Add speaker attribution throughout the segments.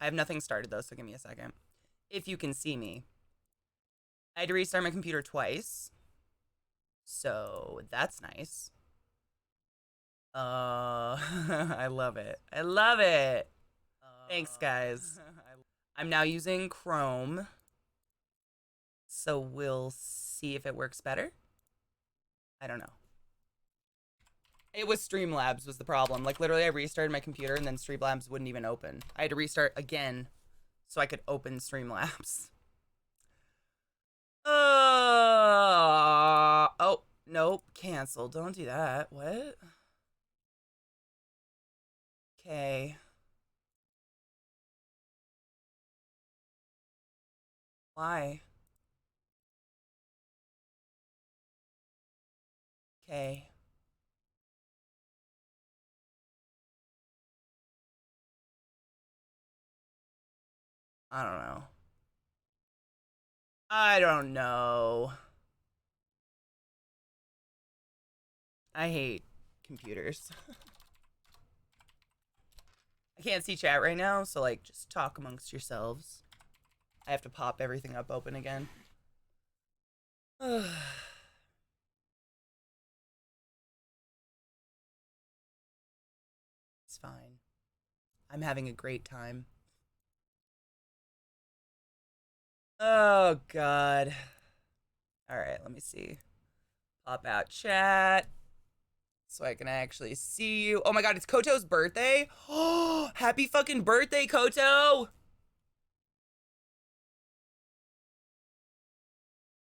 Speaker 1: I have nothing started though, so give me a second. If you can see me. I had to restart my computer twice. So that's nice. I love it. I love it. Thanks, guys. I'm now using Chrome. So we'll see if it works better. I don't know. It was Streamlabs was the problem. Like literally I restarted my computer and then Streamlabs wouldn't even open. I had to restart again so I could open Streamlabs. Oh, nope, cancel. Don't do that. What? Okay. Why? Okay. I don't know. I don't know. I hate computers. I can't see chat right now, so like just talk amongst yourselves. I have to pop everything up open again. It's fine. I'm having a great time. Oh god. All right, let me see. Pop out chat so I can actually see you. Oh my god, it's Koto's birthday. Oh, happy fucking birthday, Koto.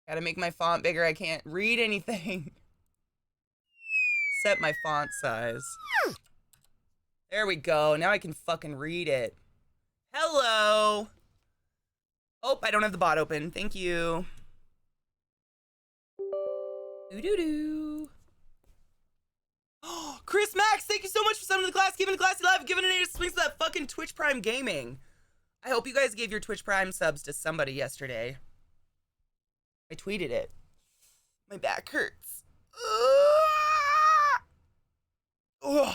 Speaker 1: Gotta make my font bigger. I can't read anything. Set my font size. There we go. Now I can fucking read it. Hello. Oh, I don't have the bot open. Thank you. Doo-doo-doo. Oh, Chris Max, thank you so much for summoning the class, keeping the classy live, giving an 8 swings to that fucking Twitch Prime Gaming. I hope you guys gave your Twitch Prime subs to somebody yesterday. I tweeted it. My back hurts. Ugh.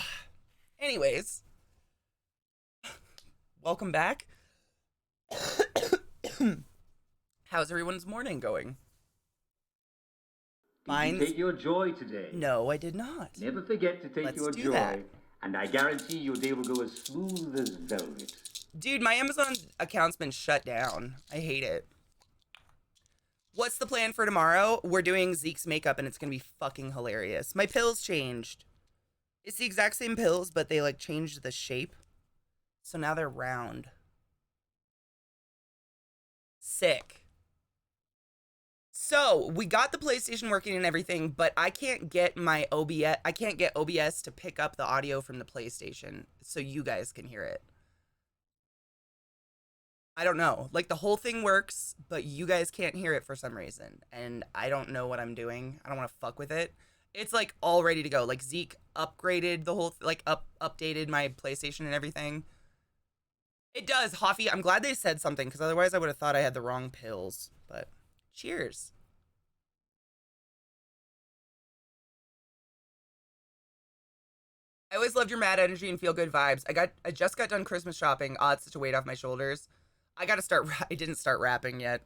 Speaker 1: Anyways, welcome back. How's everyone's morning going?
Speaker 2: Did you take your joy today?
Speaker 1: No, I did not.
Speaker 2: Never forget to take your joy, and I guarantee your day will go as smooth as velvet.
Speaker 1: Dude, my Amazon account's been shut down. I hate it. What's the plan for tomorrow? We're doing Zeke's makeup, and it's gonna be fucking hilarious. My pills changed. It's the exact same pills, but they like changed the shape. So now they're round. Sick. So we got the PlayStation working and everything, but I can't get my OBS. I can't get OBS to pick up the audio from the PlayStation so you guys can hear it. I don't know. Like the whole thing works, but you guys can't hear it for some reason, and I don't know what I'm doing. I don't want to fuck with it. It's like all ready to go. Like Zeke upgraded the whole like updated my PlayStation and everything. It does, Hoffy. I'm glad they said something because otherwise I would have thought I had the wrong pills. But cheers. I always loved your mad energy and feel good vibes. I just got done Christmas shopping. Oh, it's such a weight off my shoulders. I gotta start. I didn't start wrapping yet.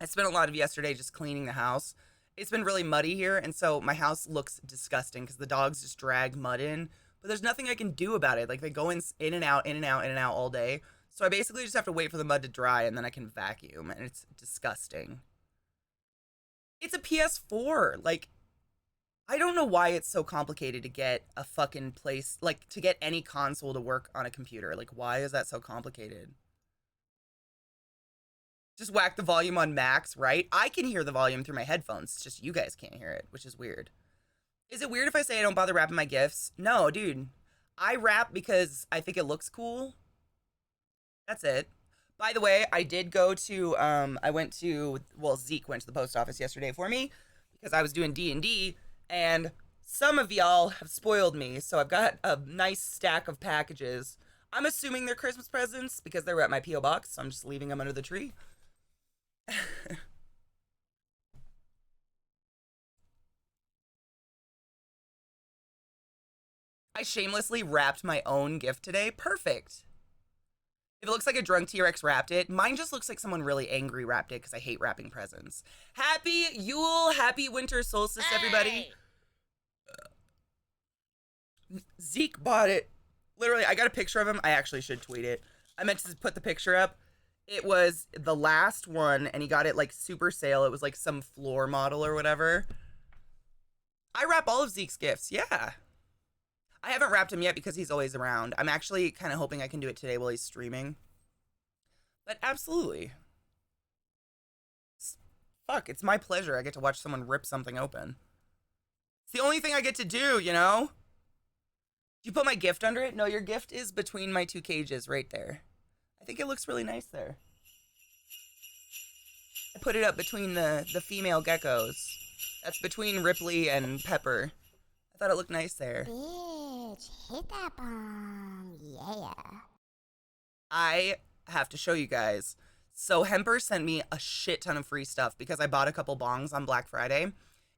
Speaker 1: I spent a lot of yesterday just cleaning the house. It's been really muddy here, and so my house looks disgusting because the dogs just drag mud in. But there's nothing I can do about it. Like they go in and out, in and out, in and out all day. So I basically just have to wait for the mud to dry, and then I can vacuum, and it's disgusting. It's a PS4. Like I don't know why it's so complicated to get a fucking place, like to get any console to work on a computer. Like why is that so complicated? Just whack the volume on max, right? I can hear the volume through my headphones. It's just you guys can't hear it, which is weird. Is it weird if I say I don't bother wrapping my gifts? No, dude. I wrap because I think it looks cool. That's it. By the way, I did go to I went to well, Zeke went to the post office yesterday for me because I was doing D&D and some of y'all have spoiled me, so I've got a nice stack of packages. I'm assuming they're Christmas presents because they were at my P.O. box, so I'm just leaving them under the tree. I shamelessly wrapped my own gift today. Perfect. If it looks like a drunk T-Rex wrapped it, mine just looks like someone really angry wrapped it because I hate wrapping presents. Happy Yule, happy winter solstice, everybody. Zeke bought it. Literally, I got a picture of him. I actually should tweet it. I meant to put the picture up. It was the last one, and he got it like super sale. It was like some floor model or whatever. I wrap all of Zeke's gifts. Yeah. I haven't wrapped him yet because he's always around. I'm actually kind of hoping I can do it today while he's streaming. But absolutely. Fuck, it's my pleasure. I get to watch someone rip something open. It's the only thing I get to do, you know? Do you put my gift under it? No, your gift is between my two cages right there. I think it looks really nice there. I put it up between the female geckos. That's between Ripley and Pepper. I thought it looked nice there.
Speaker 3: Bitch, hit that bong. Yeah.
Speaker 1: I have to show you guys. So Hemper sent me a shit ton of free stuff because I bought a couple bongs on Black Friday.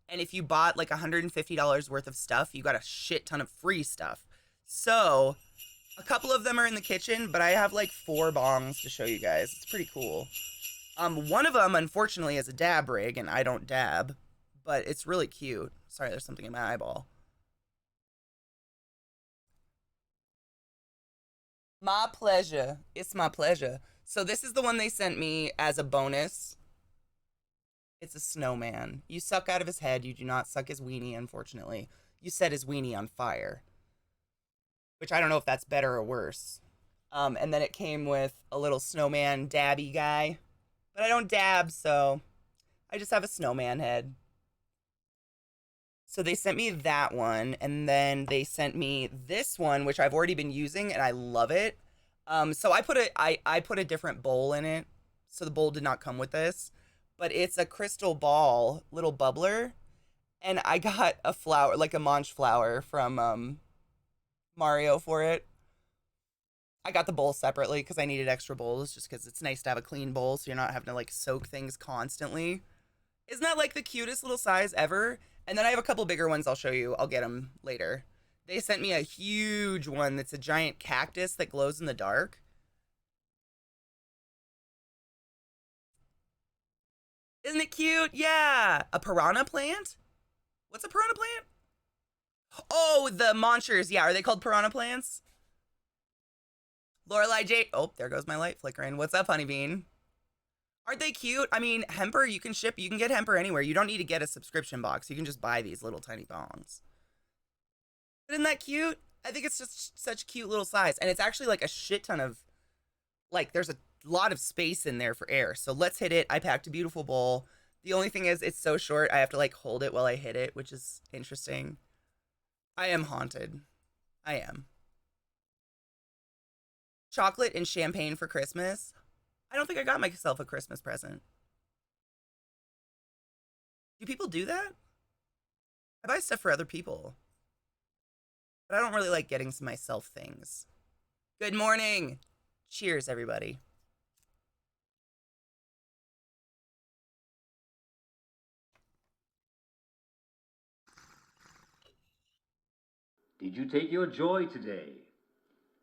Speaker 1: And if you bought like $150 worth of stuff, you got a shit ton of free stuff. So a couple of them are in the kitchen, but I have like 4 bongs to show you guys. It's pretty cool. One of them, unfortunately, is a dab rig, and I don't dab, but it's really cute. Sorry, there's something in my eyeball. My pleasure. It's my pleasure. So this is the one they sent me as a bonus. It's a snowman. You suck out of his head. You do not suck his weenie, unfortunately. You set his weenie on fire. Which I don't know if that's better or worse. And then it came with a little snowman dabby guy. But I don't dab, so I just have a snowman head. So they sent me that one, and then they sent me this one, which I've already been using, and I love it. So I put a different bowl in it, so the bowl did not come with this, but it's a crystal ball little bubbler, and I got a flower, like a Monch flower from Mario for it. I got the bowl separately because I needed extra bowls, just because it's nice to have a clean bowl, so you're not having to like soak things constantly. Isn't that like the cutest little size ever? And then I have a couple bigger ones I'll show you. I'll get them later. They sent me a huge one that's a giant cactus that glows in the dark. Isn't it cute? Yeah. A piranha plant? What's a piranha plant? Oh, the monsters. Yeah, are they called piranha plants? Lorelei J. Oh, there goes my light flickering. What's up, Honeybean? Aren't they cute? I mean, Hemper, you can get Hemper anywhere. You don't need to get a subscription box. You can just buy these little tiny bongs. Isn't that cute? I think it's just such a cute little size. And it's actually like a shit ton of, like, there's a lot of space in there for air. So let's hit it. I packed a beautiful bowl. The only thing is it's so short, I have to like hold it while I hit it, which is interesting. I am haunted. I am. Chocolate and champagne for Christmas. I don't think I got myself a Christmas present. Do people do that? I buy stuff for other people. But I don't really like getting myself things. Good morning. Cheers, everybody.
Speaker 2: Did you take your joy today?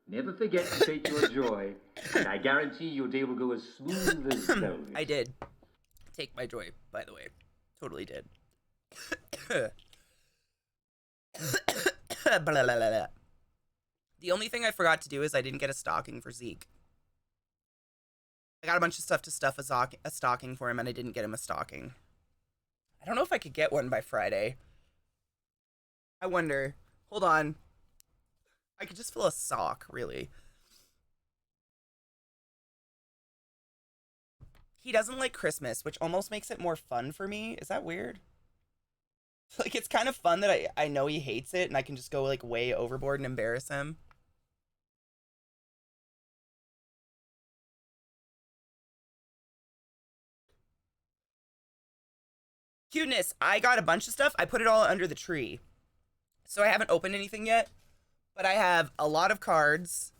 Speaker 2: Never forget to take your joy, and I guarantee your day will go as smooth as velvet.
Speaker 1: I did take my joy, by the way. Totally did. Blah, blah, blah, blah. The only thing I forgot to do is I didn't get a stocking for Zeke. I got a bunch of stuff to stuff a stocking for him, and I didn't get him a stocking. I don't know if I could get one by Friday. I wonder. Hold on. I could just fill a sock, really. He doesn't like Christmas, which almost makes it more fun for me. Is that weird? Like, it's kind of fun that I know he hates it, and I can just go, like, way overboard and embarrass him. Cuteness. I got a bunch of stuff. I put it all under the tree. So I haven't opened anything yet, but I have a lot of cards,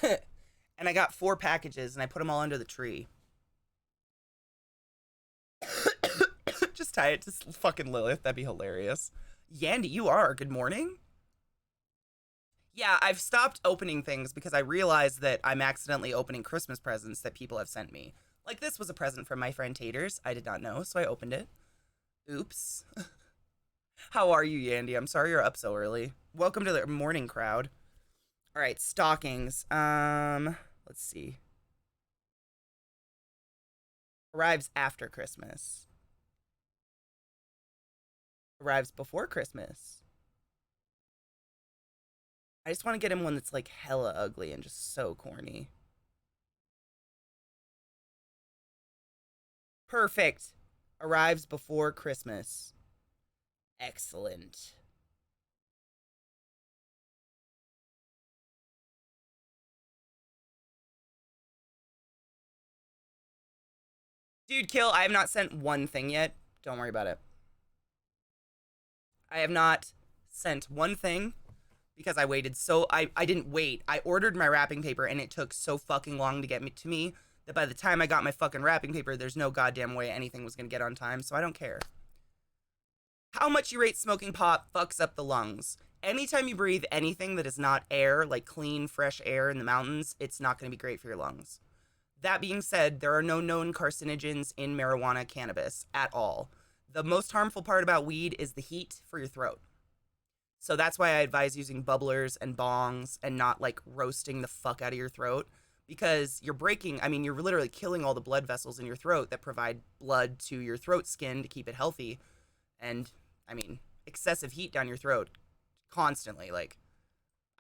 Speaker 1: and I got 4 packages, and I put them all under the tree. Just tie it to fucking Lilith. That'd be hilarious. Yandy, you are. Good morning. Yeah, I've stopped opening things because I realized that I'm accidentally opening Christmas presents that people have sent me. Like this was a present from my friend Taters. I did not know, so I opened it. Oops. How are you, Yandy? I'm sorry you're up so early. Welcome to the morning crowd. All right, stockings. Let's see. Arrives after Christmas. Arrives before Christmas. I just want to get him one that's like hella ugly and just so corny. Perfect. Arrives before Christmas. Excellent. Dude, Kill, I have not sent one thing yet. Don't worry about it. I have not sent one thing because I waited so I didn't wait. I ordered my wrapping paper and it took so fucking long to get me to me that by the time I got my fucking wrapping paper, there's no goddamn way anything was gonna get on time, so I don't care. How much you rate smoking pot fucks up the lungs. Anytime you breathe anything that is not air, like clean, fresh air in the mountains, it's not gonna be great for your lungs. That being said, there are no known carcinogens in marijuana cannabis at all. The most harmful part about weed is the heat for your throat. So that's why I advise using bubblers and bongs and not like roasting the fuck out of your throat because you're breaking, I mean, you're literally killing all the blood vessels in your throat that provide blood to your throat skin to keep it healthy. And I mean, excessive heat down your throat constantly. Like,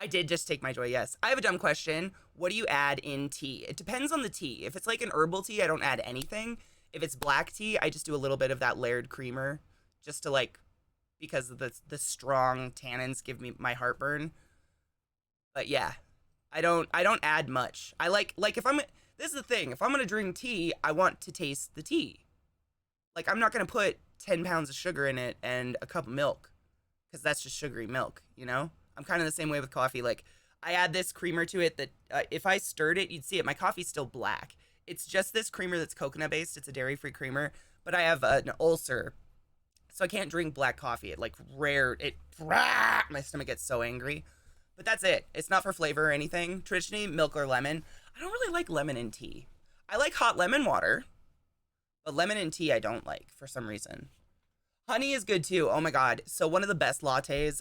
Speaker 1: I did just take my joy, yes. I have a dumb question. What do you add in tea? It depends on the tea. If it's like an herbal tea, I don't add anything. If it's black tea, I just do a little bit of that layered creamer just to like because of the strong tannins give me my heartburn. But yeah, I don't add much. I like if I'm this is the thing, if I'm going to drink tea, I want to taste the tea. Like I'm not going to put 10 pounds of sugar in it and a cup of milk cuz that's just sugary milk, you know? I'm kind of the same way with coffee. Like I add this creamer to it that if I stirred it, you'd see it. My coffee's still black. It's just this creamer that's coconut based. It's a dairy-free creamer, but I have an ulcer, so I can't drink black coffee. It like rare. It my stomach gets so angry. But that's it. It's not for flavor or anything. Traditionally, milk or lemon. I don't really like lemon in tea. I like hot lemon water, but lemon in tea I don't like for some reason. Honey is good too. Oh my god. So one of the best lattes.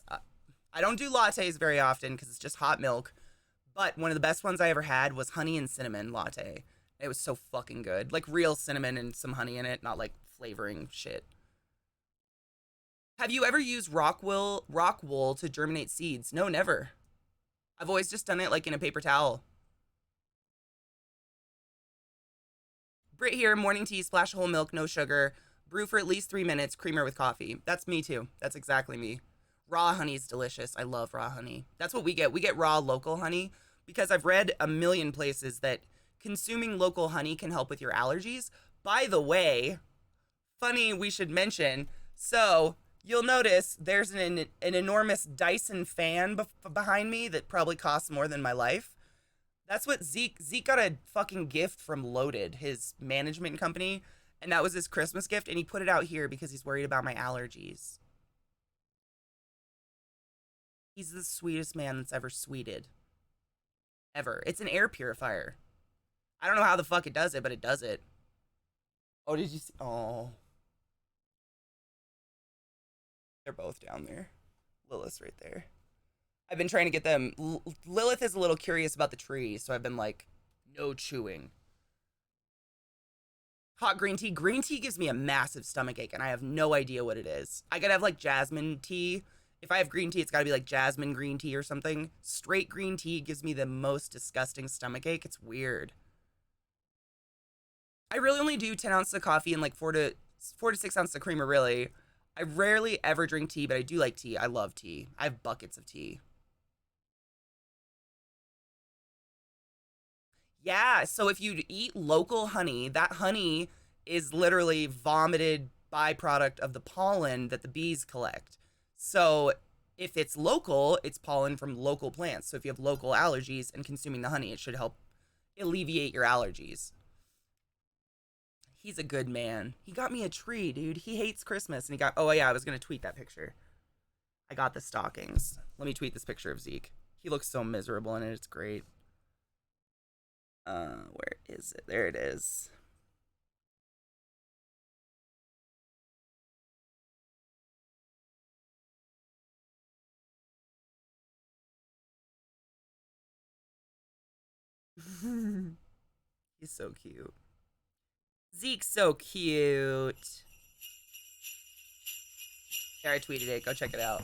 Speaker 1: I don't do lattes very often because it's just hot milk. But one of the best ones I ever had was honey and cinnamon latte. It was so fucking good. Like real cinnamon and some honey in it, not like flavoring shit. Have you ever used rock wool to germinate seeds? No, never. I've always just done it like in a paper towel. Brit here, morning tea, splash of whole milk, no sugar. Brew for at least 3 minutes, creamer with coffee. That's me too. That's exactly me. Raw honey is delicious. I love raw honey. That's what we get. We get raw local honey because I've read a million places that consuming local honey can help with your allergies. By the way, funny we should mention. So you'll notice there's an enormous Dyson fan behind me that probably costs more than my life. That's what Zeke got a fucking gift from Loaded, his management company, and that was his Christmas gift, and he put it out here because he's worried about my allergies. He's the sweetest man that's ever sweeted. Ever. It's an air purifier. I don't know how the fuck it does it, but it does it. Oh, did you see? Oh. They're both down there. Lilith's right there. I've been trying to get them. Lilith is a little curious about the tree, so I've been like, no chewing. Hot green tea. Green tea gives me a massive stomach ache, and I have no idea what it is. I gotta have like jasmine tea. If I have green tea, it's gotta be like jasmine green tea or something. Straight green tea gives me the most disgusting stomach ache. It's weird. I really only do 10 ounces of coffee and like 4 to 6 ounces of creamer, really. I rarely ever drink tea, but I do like tea. I love tea. I have buckets of tea. Yeah, so if you eat local honey, that honey is literally vomited byproduct of the pollen that the bees collect. So if it's local, it's pollen from local plants. So if you have local allergies and consuming the honey, it should help alleviate your allergies. He's a good man. He got me a tree, dude. He hates Christmas. And oh, yeah, I was going to tweet that picture. I got the stockings. Let me tweet this picture of Zeke. He looks so miserable in it. It's great. Where is it? There it is. He's so cute. Zeke's so cute. There, I tweeted it. Go check it out.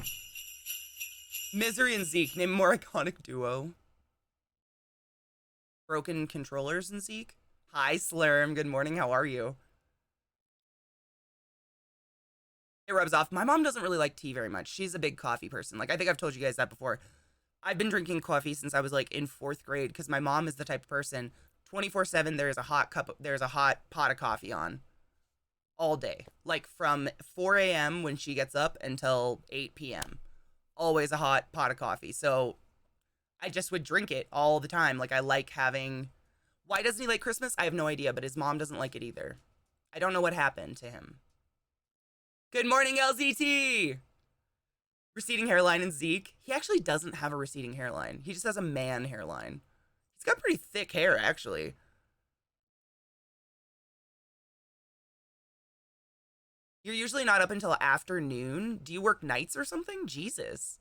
Speaker 1: Misery and Zeke, name a more iconic duo. Broken controllers and Zeke. Hi, Slurm. Good morning. How are you? It rubs off. My mom doesn't really like tea very much. She's a big coffee person. Like, I think I've told you guys that before. I've been drinking coffee since I was like in 4th grade because my mom is the type of person 24/7 there's a hot pot of coffee on all day. Like from 4 a.m. when she gets up until 8 p.m. Always a hot pot of coffee. So I just would drink it all the time. Like I like having. Why doesn't he like Christmas? I have no idea, but his mom doesn't like it either. I don't know what happened to him. Good morning, LZT! Receding hairline and Zeke. He actually doesn't have a receding hairline. He just has a man hairline. He's got pretty thick hair, actually. You're usually not up until afternoon. Do you work nights or something? Jesus.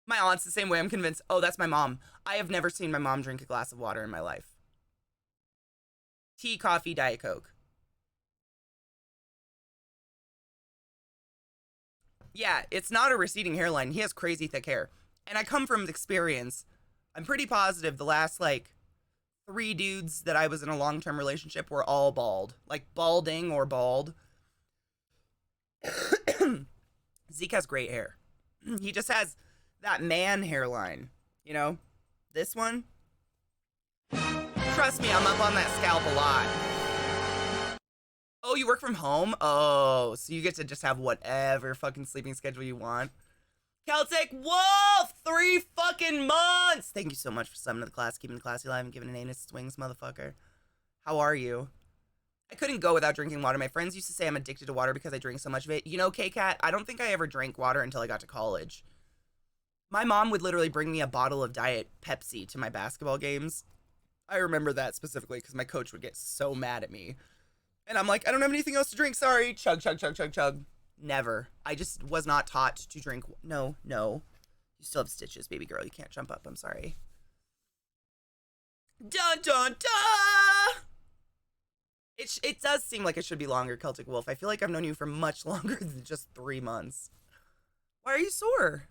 Speaker 1: My aunt's the same way. I'm convinced. Oh, that's my mom. I have never seen my mom drink a glass of water in my life. Tea, coffee, Diet Coke. Yeah, it's not a receding hairline. He has crazy thick hair. And I come from experience. I'm pretty positive the last, like, 3 dudes that I was in a long-term relationship were all bald. Like, balding or bald. Zeke has great hair. He just has that man hairline. You know? This one. Trust me, I'm up on that scalp a lot. Oh, you work from home? Oh, so you get to just have whatever fucking sleeping schedule you want. Celtic Wolf! 3 fucking months! Thank you so much for summoning the class, keeping the classy alive, and giving an anus swings, motherfucker. How are you? I couldn't go without drinking water. My friends used to say I'm addicted to water because I drink so much of it. You know, K-Cat, I don't think I ever drank water until I got to college. My mom would literally bring me a bottle of Diet Pepsi to my basketball games. I remember that specifically because my coach would get so mad at me. And I'm like, I don't have anything else to drink. Sorry. Chug, chug, chug, chug, chug. Never. I just was not taught to drink. No, no. You still have stitches, baby girl. You can't jump up. I'm sorry. Dun, dun, dun! It does seem like it should be longer, Celtic Wolf. I feel like I've known you for much longer than just 3 months. Why are you sore?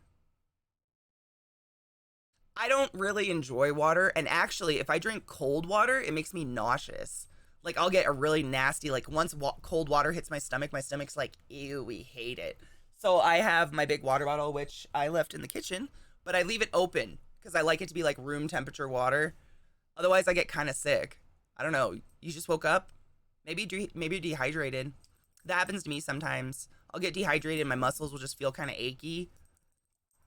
Speaker 1: I don't really enjoy water. And actually, if I drink cold water, it makes me nauseous. Like, I'll get a really nasty, like, once cold water hits my stomach's like, ew, we hate it. So I have my big water bottle, which I left in the kitchen, but I leave it open because I like it to be, like, room temperature water. Otherwise, I get kind of sick. I don't know. You just woke up? Maybe you're dehydrated. That happens to me sometimes. I'll get dehydrated and my muscles will just feel kind of achy.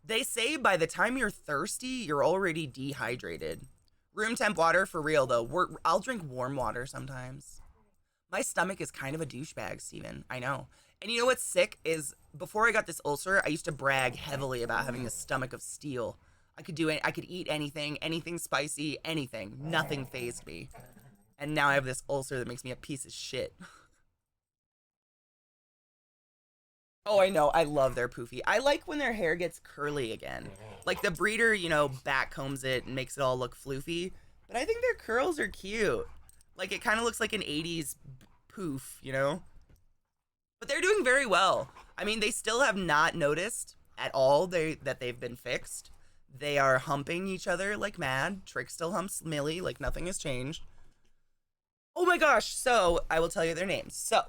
Speaker 1: They say by the time you're thirsty, you're already dehydrated. Room temp water for real though. I'll drink warm water sometimes. My stomach is kind of a douchebag, Steven. I know. And you know what's sick is before I got this ulcer, I used to brag heavily about having a stomach of steel. I could do it. I could eat anything spicy, anything. Nothing fazed me. And now I have this ulcer that makes me a piece of shit. Oh, I know. I love their poofy. I like when their hair gets curly again. Like the breeder, you know, back combs it and makes it all look floofy. But I think their curls are cute. Like it kind of looks like an 80s poof, you know? But they're doing very well. I mean, they still have not noticed at all that they've been fixed. They are humping each other like mad. Trick still humps Millie like nothing has changed. Oh my gosh. So I will tell you their names. So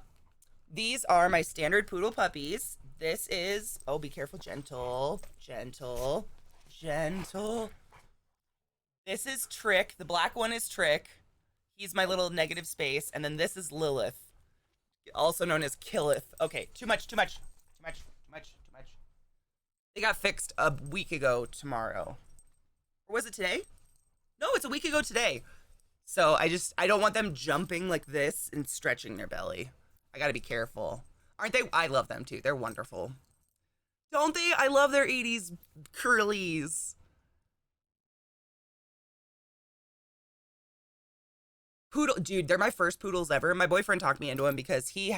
Speaker 1: these are my standard poodle puppies. This is, oh, be careful, gentle, gentle, gentle. This is Trick. The black one is Trick. He's my little negative space. And then this is Lilith, also known as Killith. Okay, too much. They got fixed a week ago tomorrow. Or was it today? No, it's a week ago today. So I don't want them jumping like this and stretching their belly. I gotta be careful. Aren't they? I love them too. They're wonderful. Don't they? I love their 80s curlies. Poodle, dude, they're my first poodles ever. My boyfriend talked me into him because his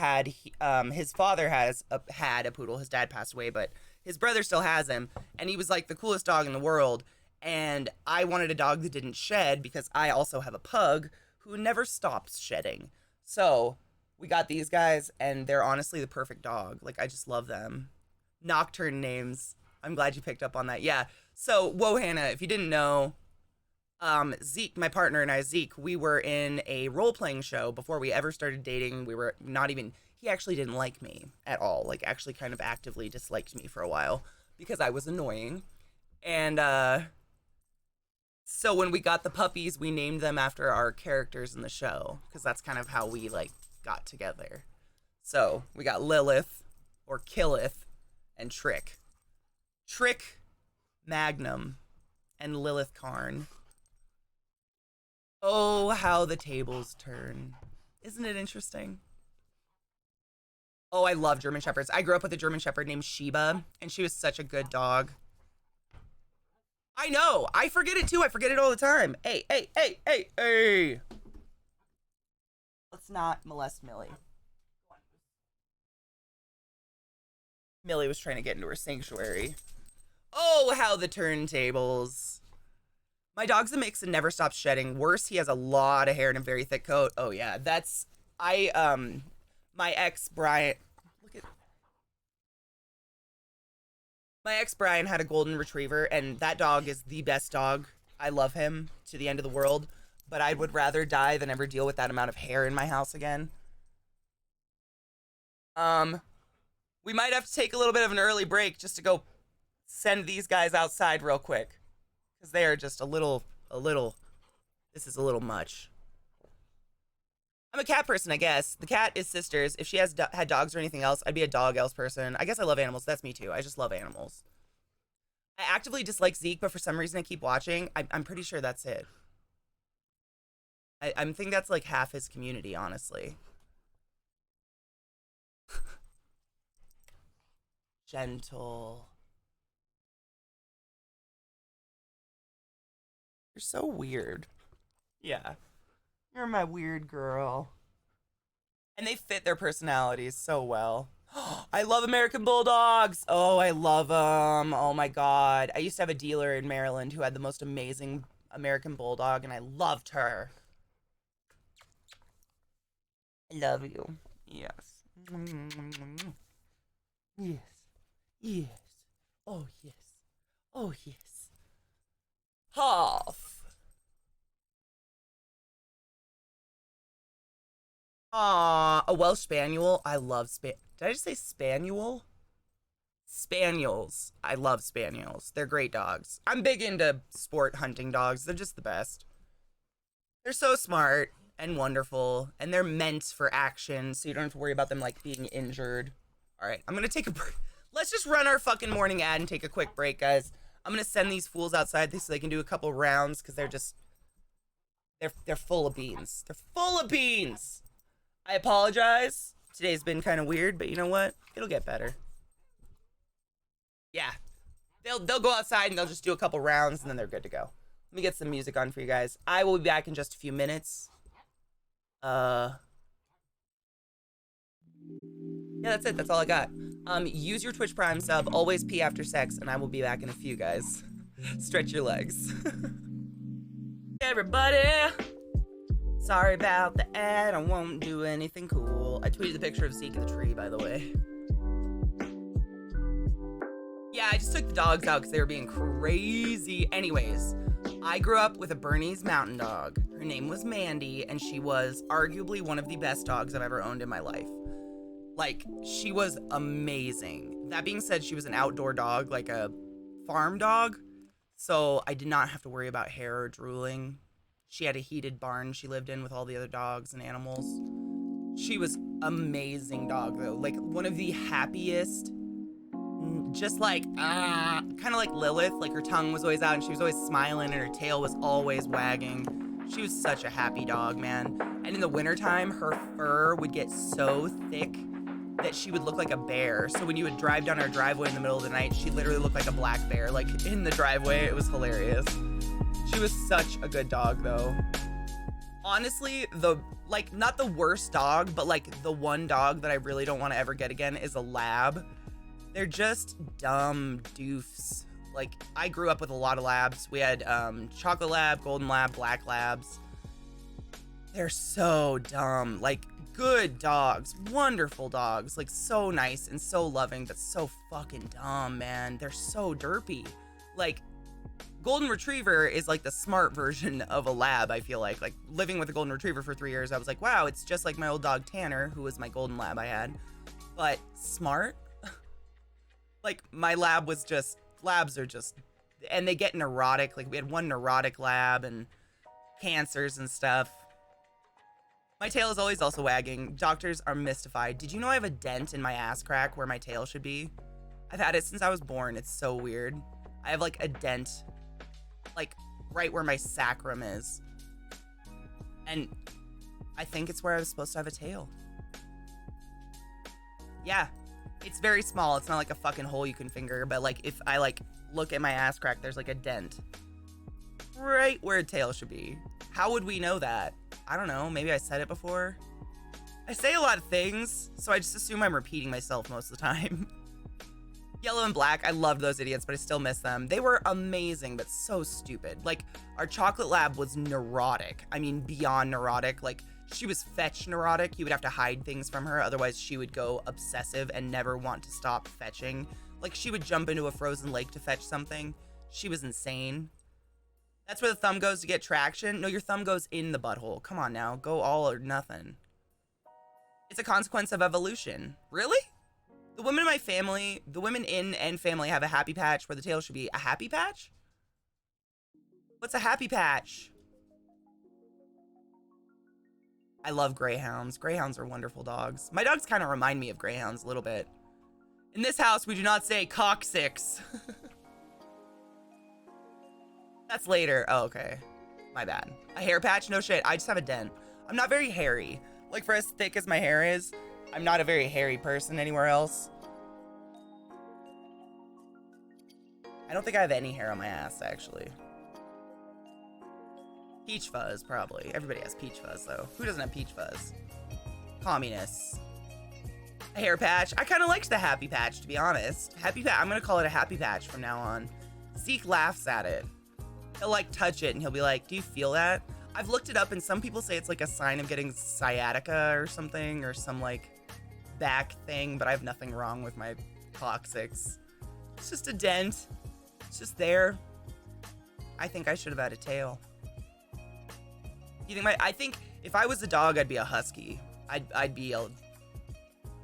Speaker 1: father had a poodle. His dad passed away, but his brother still has him, and he was like the coolest dog in the world. And I wanted a dog that didn't shed because I also have a pug who never stops shedding. So we got these guys, and they're honestly the perfect dog. Like, I just love them. Nocturne names. I'm glad you picked up on that. Yeah. So, whoa, Hannah, if you didn't know, Zeke, my partner, and I, Zeke, we were in a role-playing show before we ever started dating. We were not even, he actually didn't like me at all. Like, actually kind of actively disliked me for a while because I was annoying. And, so when we got the puppies, we named them after our characters in the show because that's kind of how we, like, got together. So we got Lilith, or Killith, and Trick. Trick, Magnum, and Lilith Karn. Oh, how the tables turn. Isn't it interesting? Oh, I love German Shepherds. I grew up with a German Shepherd named Sheba, and she was such a good dog. I know. I forget it too. I forget it all the time. Hey, hey, hey, hey, hey. Let's not molest Millie. Millie was trying to get into her sanctuary. Oh, how the turntables. My dog's a mix and never stops shedding. Worse, he has a lot of hair and a very thick coat. Oh yeah, that's my ex Brian. Look at my ex Brian had a golden retriever, and that dog is the best dog. I love him to the end of the world, but I would rather die than ever deal with that amount of hair in my house again. We might have to take a little bit of an early break just to go send these guys outside real quick. Because they are just a little, this is a little much. I'm a cat person, I guess. The cat is sisters. If she had dogs or anything else, I'd be a dog else person. I guess I love animals. That's me too. I just love animals. I actively dislike Zeke, but for some reason I keep watching. I'm pretty sure that's it. I think that's like half his community, honestly. Gentle. You're so weird. Yeah. You're my weird girl. And they fit their personalities so well. I love American Bulldogs. Oh, I love them. Oh my God. I used to have a dealer in Maryland who had the most amazing American Bulldog, and I loved her. I love you. Yes. Yes. Yes. Oh, yes. Oh, yes. Half. A Welsh Spaniel. I love Did I just say Spaniel? Spaniels. I love Spaniels. They're great dogs. I'm big into sport hunting dogs. They're just the best. They're so smart and wonderful, and they're meant for action, so you don't have to worry about them, like, being injured. All right, I'm gonna take a break. Let's just run our fucking morning ad and take a quick break, guys. I'm gonna send these fools outside so they can do a couple rounds because they're full of beans. They're full of beans. I apologize. Today's been kind of weird, but you know what? It'll get better. Yeah, they'll go outside and they'll just do a couple rounds and then they're good to go. Let me get some music on for you guys. I will be back in just a few minutes. Yeah, that's it. That's all I got. Use your Twitch Prime sub. Always pee after sex, and I will be back in a few, guys. Stretch your legs. Everybody. Sorry about the ad. I won't do anything cool. I tweeted the picture of Zeke in the tree, by the way. Yeah, I just took the dogs out because they were being crazy. Anyways, I grew up with a Bernese Mountain Dog. Her name was Mandy, and she was arguably one of the best dogs I've ever owned in my life. Like, she was amazing. That being said, she was an outdoor dog, like a farm dog. So I did not have to worry about hair or drooling. She had a heated barn she lived in with all the other dogs and animals. She was amazing dog, though. Like, one of the happiest, just like, kind of like Lilith. Like, her tongue was always out and she was always smiling and her tail was always wagging. She was such a happy dog, man. And in the wintertime, her fur would get so thick that she would look like a bear. So when you would drive down our driveway in the middle of the night, she literally looked like a black bear, like in the driveway. It was hilarious. She was such a good dog, though. Honestly, not the worst dog, but like the one dog that I really don't want to ever get again is a lab. They're just dumb doofs. Like, I grew up with a lot of labs. We had chocolate lab, golden lab, black labs. They're so dumb. Like, good dogs, wonderful dogs, like so nice and so loving, but so fucking dumb, man. They're so derpy. Like, golden retriever is like the smart version of a lab, I feel like. Like, living with a golden retriever for 3 years, I was like, wow, it's just like my old dog Tanner, who was my golden lab I had. But smart? Like, my lab was just, labs are just, and they get neurotic. Like, we had one neurotic lab and cancers and stuff. My tail is always also wagging. Doctors are mystified. Did you know I have a dent in my ass crack where my tail should be? I've had it since I was born. It's so weird. I have like a dent, like right where my sacrum is. And I think it's where I was supposed to have a tail. Yeah, it's very small. It's not like a fucking hole you can finger, but like if I like look at my ass crack, there's like a dent right where a tail should be. How would we know that? I don't know. Maybe I said it before. I say a lot of things, so I just assume I'm repeating myself most of the time. Yellow and black, I loved those idiots, but I still miss them. They were amazing, but so stupid. Like, our chocolate lab was neurotic. I mean, beyond neurotic. Like, she was fetch neurotic. You would have to hide things from her, otherwise she would go obsessive and never want to stop fetching. Like, she would jump into a frozen lake to fetch something. She was insane. That's where the thumb goes to get traction. No, your thumb goes in the butthole. Come on now. Go all or nothing. It's a consequence of evolution. Really? The women in my family, the women in and family have a happy patch where the tail should be a happy patch? What's a happy patch? I love greyhounds. Greyhounds are wonderful dogs. My dogs kind of remind me of greyhounds a little bit. In this house, we do not say coccyx. That's later. Oh, okay. My bad. A hair patch? No shit. I just have a dent. I'm not very hairy. Like, for as thick as my hair is, I'm not a very hairy person anywhere else. I don't think I have any hair on my ass, actually. Peach fuzz, probably. Everybody has peach fuzz, though. Who doesn't have peach fuzz? Communists. A hair patch? I kind of liked the happy patch, to be honest. Happy patch. I'm going to call it a happy patch from now on. Zeke laughs at it. He'll like touch it and he'll be like, do you feel that? I've looked it up and some people say it's like a sign of getting sciatica or something, or some like back thing, but I have nothing wrong with my coccyx. It's just a dent. It's just there. I think I should have had a tail. I think if I was a dog, I'd be a husky. I'd be a...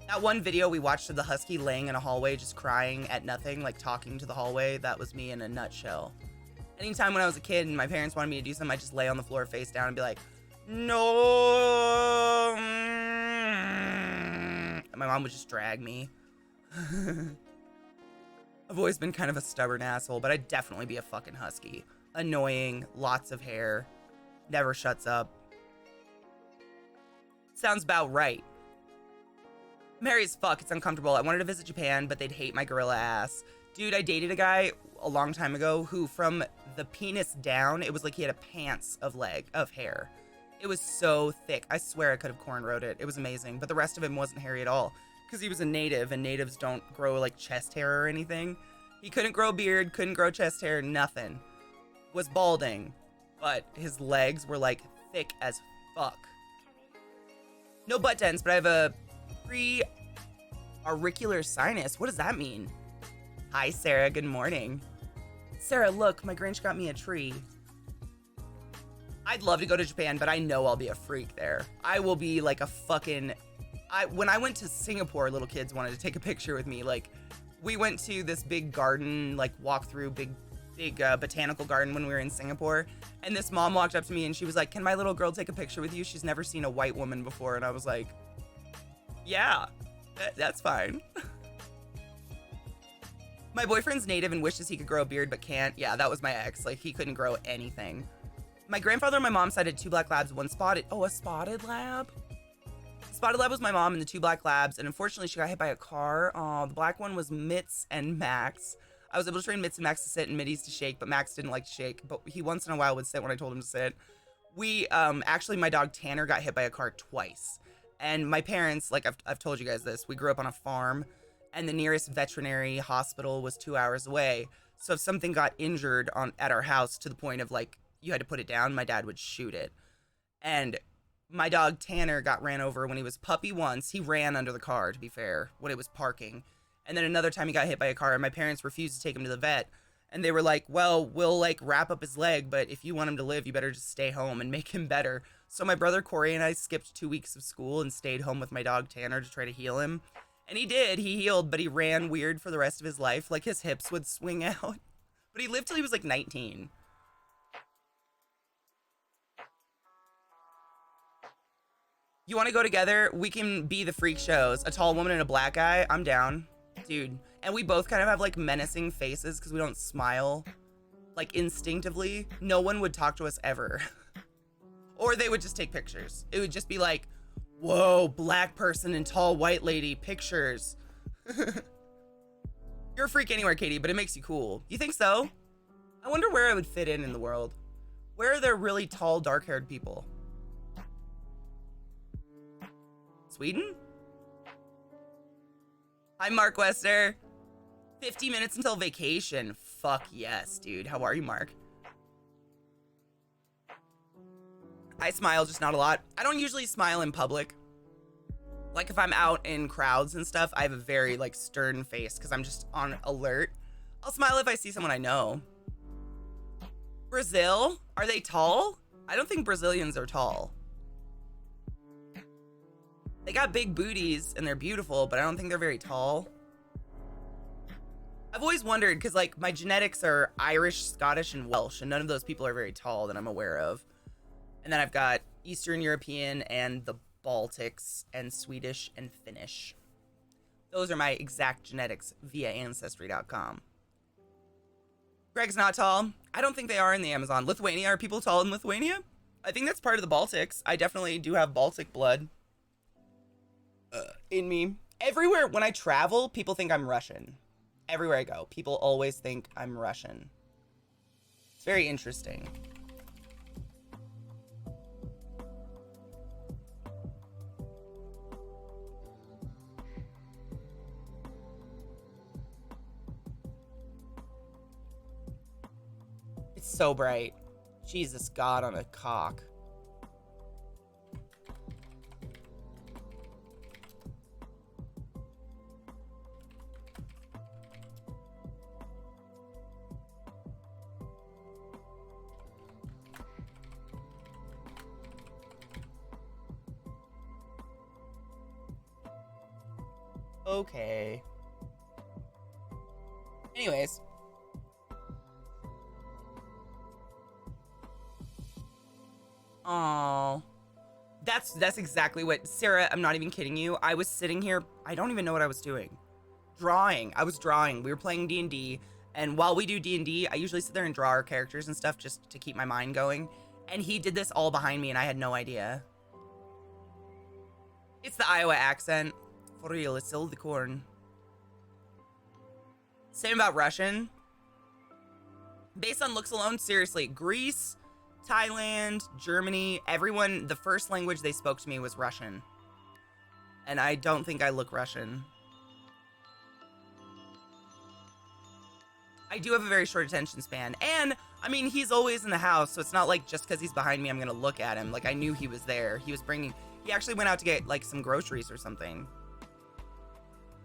Speaker 1: That one video we watched of the husky laying in a hallway just crying at nothing, like talking to the hallway, that was me in a nutshell. Anytime when I was a kid and my parents wanted me to do something, I'd just lay on the floor face down and be like, no. And my mom would just drag me. I've always been kind of a stubborn asshole, but I'd definitely be a fucking husky. Annoying, lots of hair, never shuts up. Sounds about right. I'm hairy as fuck, it's uncomfortable. I wanted to visit Japan, but they'd hate my gorilla ass. Dude, I dated a guy a long time ago who, from the penis down, it was like he had a pants of hair. It was so thick. I swear I could have cornrowed it. It was amazing. But the rest of him wasn't hairy at all because he was a native, and natives don't grow like chest hair or anything. He couldn't grow a beard, couldn't grow chest hair, nothing. Was balding, but his legs were like thick as fuck. No butt dents, but I have a pre-auricular sinus. What does that mean? Hi, Sarah. Good morning. Sarah, look, my Grinch got me a tree. I'd love to go to Japan, but I know I'll be a freak there. I will be like a fucking... When I went to Singapore, little kids wanted to take a picture with me. Like, we went to this big garden, like walk through big botanical garden when we were in Singapore. And this mom walked up to me and she was like, can my little girl take a picture with you? She's never seen a white woman before. And I was like, yeah, that's fine. My boyfriend's native and wishes he could grow a beard but can't. Yeah, that was my ex. Like, he couldn't grow anything. My grandfather on my mom's side had 2 black labs, 1 spotted. Oh, a spotted lab? Spotted Lab was my mom and the 2 black labs, and unfortunately she got hit by a car. Oh, the black one was Mitz and Max. I was able to train Mitz and Max to sit and Middies to shake, but Max didn't like to shake, but he once in a while would sit when I told him to sit. We, actually my dog Tanner got hit by a car twice. And my parents, like I've told you guys this, we grew up on a farm, and the nearest veterinary hospital was 2 hours away. So if something got injured at our house to the point of like, you had to put it down, my dad would shoot it. And my dog Tanner got ran over when he was puppy once. He ran under the car, to be fair, when it was parking. And then another time he got hit by a car, and my parents refused to take him to the vet. And they were like, well, we'll like wrap up his leg, but if you want him to live, you better just stay home and make him better. So my brother Corey and I skipped 2 weeks of school and stayed home with my dog Tanner to try to heal him. And he did. He healed, but he ran weird for the rest of his life. Like his hips would swing out. But he lived till he was like 19. You want to go together? We can be the freak shows. A tall woman and a black guy. I'm down. Dude. And we both kind of have like menacing faces because we don't smile like instinctively. No one would talk to us ever. Or they would just take pictures. It would just be like, whoa, black person and tall white lady pictures. You're a freak anywhere, Katie, but it makes you cool. You think so? I wonder where I would fit in the world. Where are there really tall, dark-haired people? Sweden? Hi, Mark Wester. 50 minutes until vacation. Fuck yes, dude. How are you, Mark? I smile, just not a lot. I don't usually smile in public. Like if I'm out in crowds and stuff, I have a very like stern face because I'm just on alert. I'll smile if I see someone I know. Brazil? Are they tall? I don't think Brazilians are tall. They got big booties and they're beautiful, but I don't think they're very tall. I've always wondered because like my genetics are Irish, Scottish, and Welsh, and none of those people are very tall that I'm aware of. And then I've got Eastern European and the Baltics and Swedish and Finnish. Those are my exact genetics via Ancestry.com. Greg's not tall. I don't think they are in the Amazon. Lithuania, are people tall in Lithuania? I think that's part of the Baltics. I definitely do have Baltic blood in me. Everywhere, when I travel, people think I'm Russian. Everywhere I go, people always think I'm Russian. It's very interesting. It's so bright. Jesus God on a cock. Okay. Anyways. Oh, that's exactly what, Sarah, I'm not even kidding you. I was sitting here, I don't even know what I was doing. Drawing. I was drawing. We were playing D&D, and while we do D&D, I usually sit there and draw our characters and stuff just to keep my mind going. And he did this all behind me, and I had no idea. It's the Iowa accent. For real, it's still the corn. Same about Russian. Based on looks alone, seriously, Greece, Thailand, Germany, everyone, the first language they spoke to me was Russian. And I don't think I look Russian. I do have a very short attention span. And, I mean, he's always in the house, so it's not like just because he's behind me, I'm gonna look at him. Like, I knew he was there. He actually went out to get, like, some groceries or something.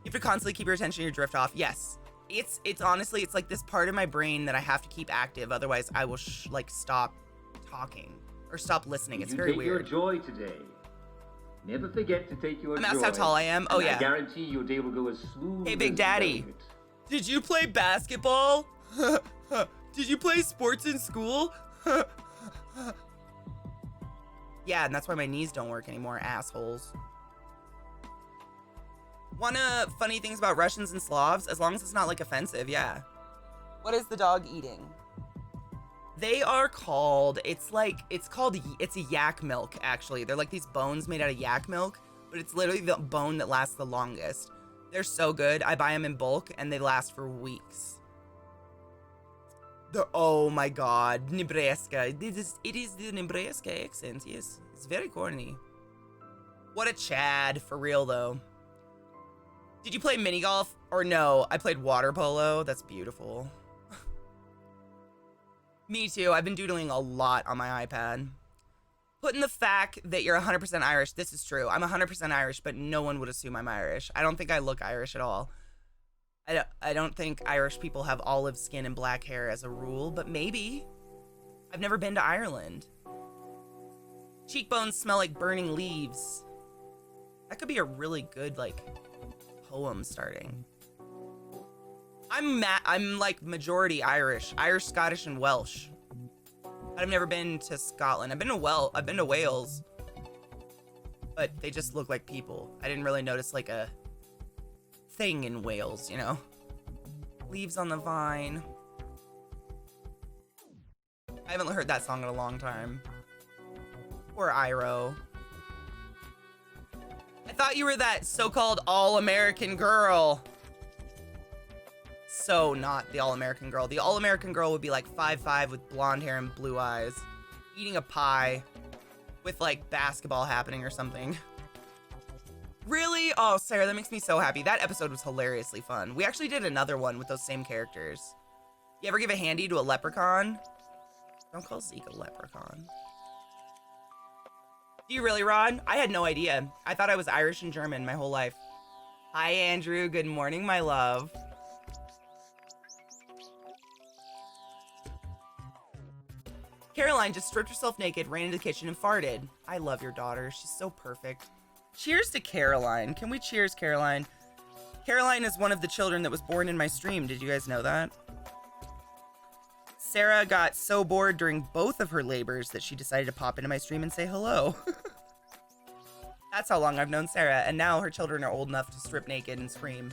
Speaker 1: You have to constantly keep your attention, you drift off. Yes. It's honestly, it's like this part of my brain that I have to keep active. Otherwise, I will, stop talking or stop listening. It's very weird.
Speaker 2: Take your joy today. Never forget to take your joy.
Speaker 1: I'm asked how tall I am. Oh, yeah.
Speaker 2: I guarantee your day will go as smooth.
Speaker 1: Hey, Big
Speaker 2: as
Speaker 1: Daddy.
Speaker 2: velvet.
Speaker 1: Did you play basketball? Did you play sports in school? Yeah, and that's why my knees don't work anymore, assholes. Wanna funny things about Russians and Slavs? As long as it's not, like, offensive, yeah. What is the dog eating? They are called, it's a yak milk, actually. They're like these bones made out of yak milk. but it's literally the bone that lasts the longest. They're so good. I buy them in bulk and they last for weeks. Oh my god, Nebraska. It is the Nebraska accent, yes. It's very corny. What a Chad, for real though. Did you play mini golf or no? I played water polo. That's beautiful. Me too. I've been doodling a lot on my iPad. Putting the fact that you're 100% Irish, this is true. I'm 100% Irish, but no one would assume I'm Irish. I don't think I look Irish at all. I don't think Irish people have olive skin and black hair as a rule, but maybe. I've never been to Ireland. Cheekbones smell like burning leaves. That could be a really good, like, poem starting. I'm like majority Irish, Scottish, and Welsh. I've never been to Scotland. I've been to Wales, but they just look like people. I didn't really notice like a thing in Wales, you know? Leaves on the Vine. I haven't heard that song in a long time. Or Iro. I thought you were that so-called all-American girl. So not the all-American girl. The all-American girl would be like 5'5" with blonde hair and blue eyes, eating a pie with like basketball happening or something. Really? Oh, Sarah, that makes me so happy. That episode was hilariously fun. We actually did another one with those same characters. You ever give a handy to a leprechaun? Don't call Zeke a leprechaun. Do you really, Rod? I had no idea. I thought I was Irish and German my whole life. Hi, Andrew. Good morning, my love. Caroline just stripped herself naked, ran into the kitchen, and farted. I love your daughter. She's so perfect. Cheers to Caroline. Can we cheers, Caroline? Caroline is one of the children that was born in my stream. Did you guys know that? Sarah got so bored during both of her labors that she decided to pop into my stream and say hello. That's how long I've known Sarah, and now her children are old enough to strip naked and scream.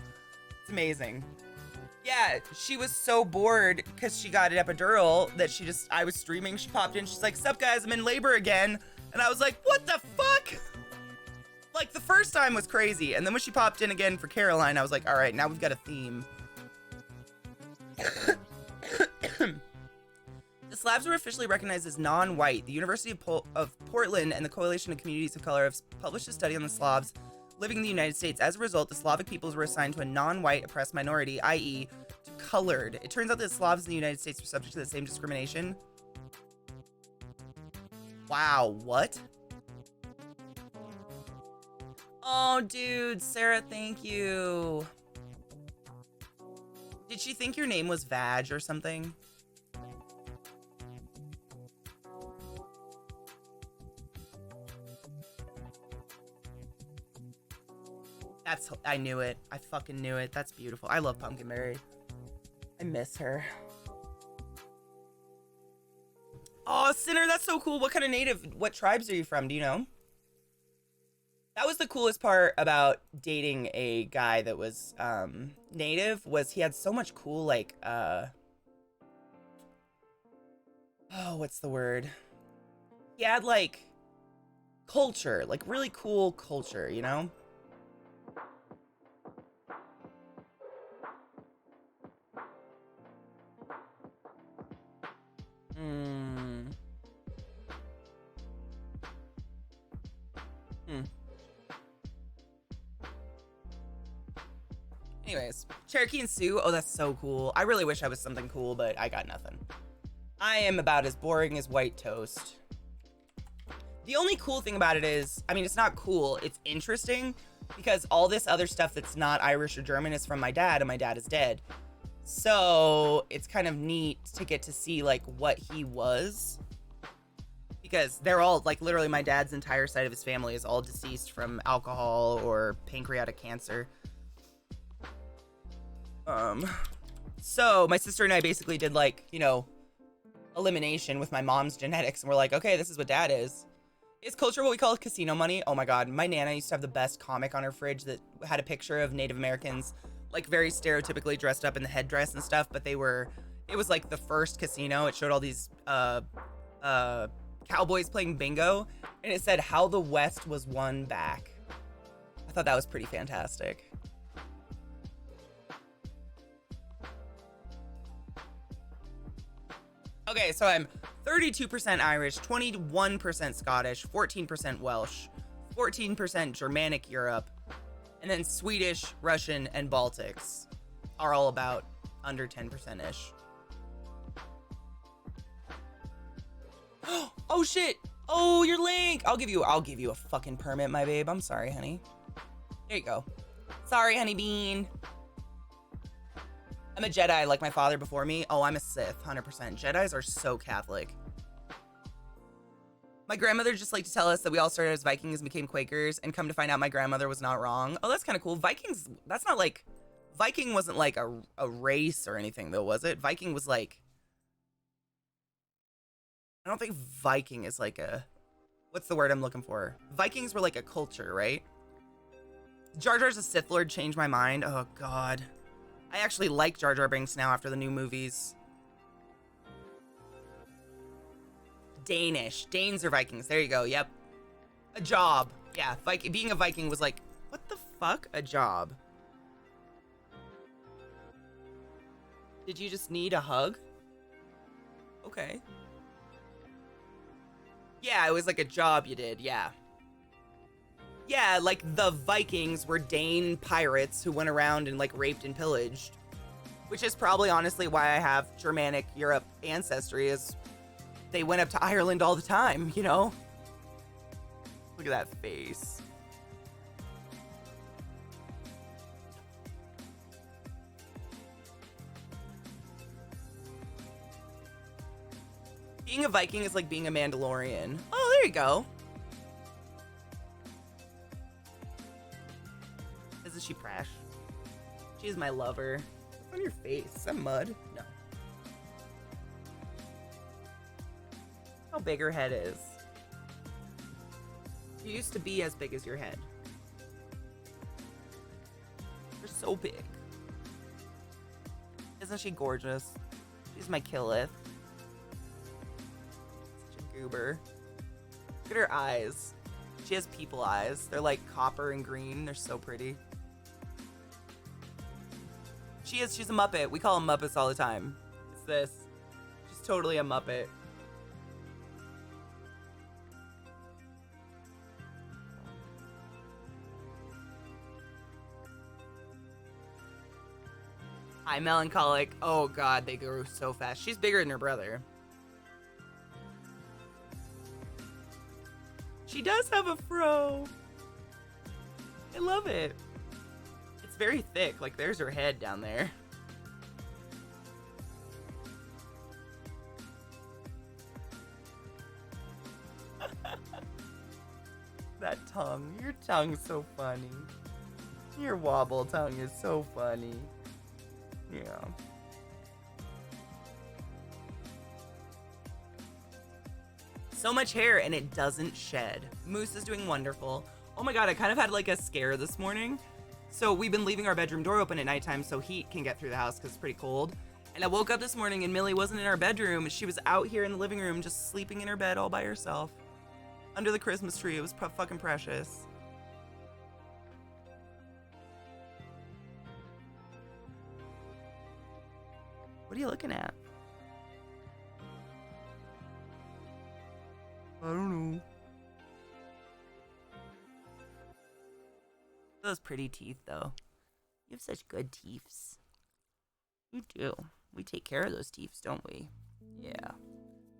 Speaker 1: It's amazing. Yeah, she was so bored because she got an epidural that I was streaming, she popped in, she's like, "Sup guys, I'm in labor again." And I was like, what the fuck? Like, the first time was crazy, and then when she popped in again for Caroline, I was like, all right, now we've got a theme. The Slavs were officially recognized as non-white. The University of Portland and the Coalition of Communities of Color have published a study on the Slavs living in the United States. As a result, the Slavic peoples were assigned to a non-white oppressed minority, i.e. to colored. It turns out that Slavs in the United States were subject to the same discrimination. Wow, what? Oh, dude, Sarah, thank you. Did she think your name was Vag or something? I knew it. I fucking knew it. That's beautiful. I love Pumpkinberry. I miss her. Oh, Sinner, that's so cool. What kind of native, what tribes are you from? Do you know? That was the coolest part about dating a guy that was native, was he had so much cool, like, oh, what's the word? He had, like, culture, like, really cool culture, you know? Anyways, Cherokee and Sioux. Oh, that's so cool. I really wish I was something cool, but I got nothing. I am about as boring as white toast. The only cool thing about it is, I mean, it's not cool. It's interesting because all this other stuff that's not Irish or German is from my dad, and my dad is dead. So it's kind of neat to get to see like what he was, because they're all like, literally my dad's entire side of his family is all deceased from alcohol or pancreatic cancer. So my sister and I basically did like, you know, elimination with my mom's genetics, and we're like, okay, this is what dad is. Is culture what we call casino money? Oh my god, my nana used to have the best comic on her fridge that had a picture of Native Americans, like very stereotypically dressed up in the headdress and stuff, but it was like the first casino. It showed all these cowboys playing bingo, and it said how the West was won back. thought that was pretty fantastic. Okay, so I'm 32% Irish, 21% Scottish, 14% Welsh, 14% Germanic Europe, and then Swedish, Russian, and Baltics are all about under 10%-ish. Oh shit! Oh, your link! I'll give you a fucking permit, my babe. I'm sorry, honey. There you go. Sorry, honey bean. I'm a Jedi like my father before me. Oh, I'm a Sith, 100%. Jedis are so Catholic. My grandmother just liked to tell us that we all started as Vikings and became Quakers, and come to find out my grandmother was not wrong. Oh, that's kind of cool. Vikings, that's not like... Viking wasn't like a race or anything, though, was it? Viking was like... I don't think Viking is like a... What's the word I'm looking for? Vikings were like a culture, right? Jar Jar's a Sith Lord changed my mind. Oh, God. I actually like Jar Jar Binks now after the new movies. Danish. Danes are Vikings. There you go. Yep. A job. Yeah, being a Viking was like, what the fuck? A job. Did you just need a hug? Okay. Yeah, it was like a job you did. Yeah. Yeah, like the Vikings were Dane pirates who went around and like raped and pillaged. Which is probably honestly why I have Germanic Europe ancestry, is they went up to Ireland all the time, you know? Look at that face. Being a Viking is like being a Mandalorian. Oh, there you go. Isn't she fresh? She's my lover. What's on your face? Is that mud? No. How big her head is. You used to be as big as your head. You're so big. Isn't she gorgeous? She's my Killith. Such a goober. Look at her eyes. She has people eyes. They're like copper and green. They're so pretty. She's a Muppet. We call them Muppets all the time. It's this. She's totally a Muppet. Hi, Melancholic. Oh god, they grew so fast. She's bigger than her brother. She does have a fro. I love it. It's very thick. Like, there's her head down there. That tongue. Your tongue's so funny. Your wobble tongue is so funny. Yeah. So much hair and it doesn't shed. Moose is doing wonderful. Oh my god, I kind of had like a scare this morning. So we've been leaving our bedroom door open at nighttime so heat can get through the house because it's pretty cold. And I woke up this morning and Millie wasn't in our bedroom. She was out here in the living room just sleeping in her bed all by herself. Under the Christmas tree. It was fucking precious. What are you looking at? I don't know. Those pretty teeth, though. You have such good teeths. You do. We take care of those teeths, don't we? Yeah.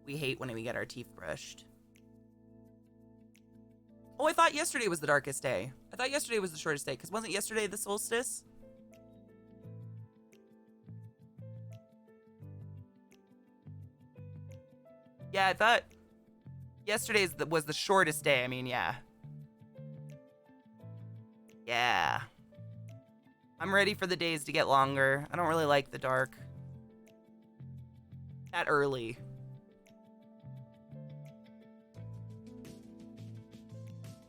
Speaker 1: We hate when we get our teeth brushed. Oh, I thought yesterday was the darkest day. I thought yesterday was the shortest day, because wasn't yesterday the solstice? Yeah, I thought yesterday's was the shortest day. I mean, yeah. Yeah. I'm ready for the days to get longer. I don't really like the dark. That early.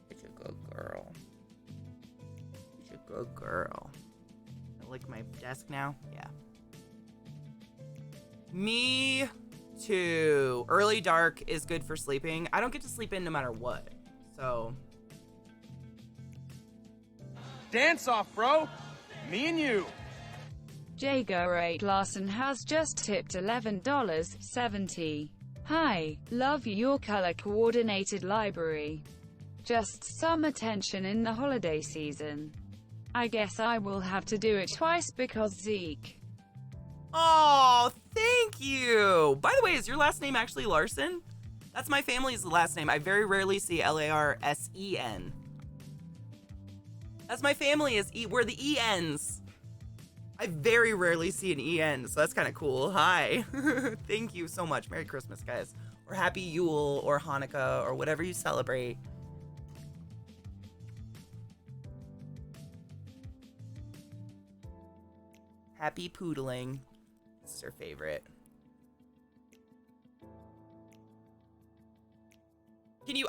Speaker 1: Such a good girl. Such a good girl. I like my desk now? Yeah. Me too. Early dark is good for sleeping. I don't get to sleep in no matter what. So
Speaker 4: Dance off, bro. Me and you.
Speaker 5: Jago 8 Larson has just tipped $11.70. Hi, love your color-coordinated library. Just some attention in the holiday season. I guess I will have to do it twice because Zeke.
Speaker 1: Oh, thank you. By the way, is your last name actually Larson? That's my family's last name. I very rarely see Larsen. That's my family, we're the ENs. I very rarely see an EN, so that's kind of cool. Hi. Thank you so much. Merry Christmas, guys. Or Happy Yule, or Hanukkah, or whatever you celebrate. Happy poodling. This is her favorite.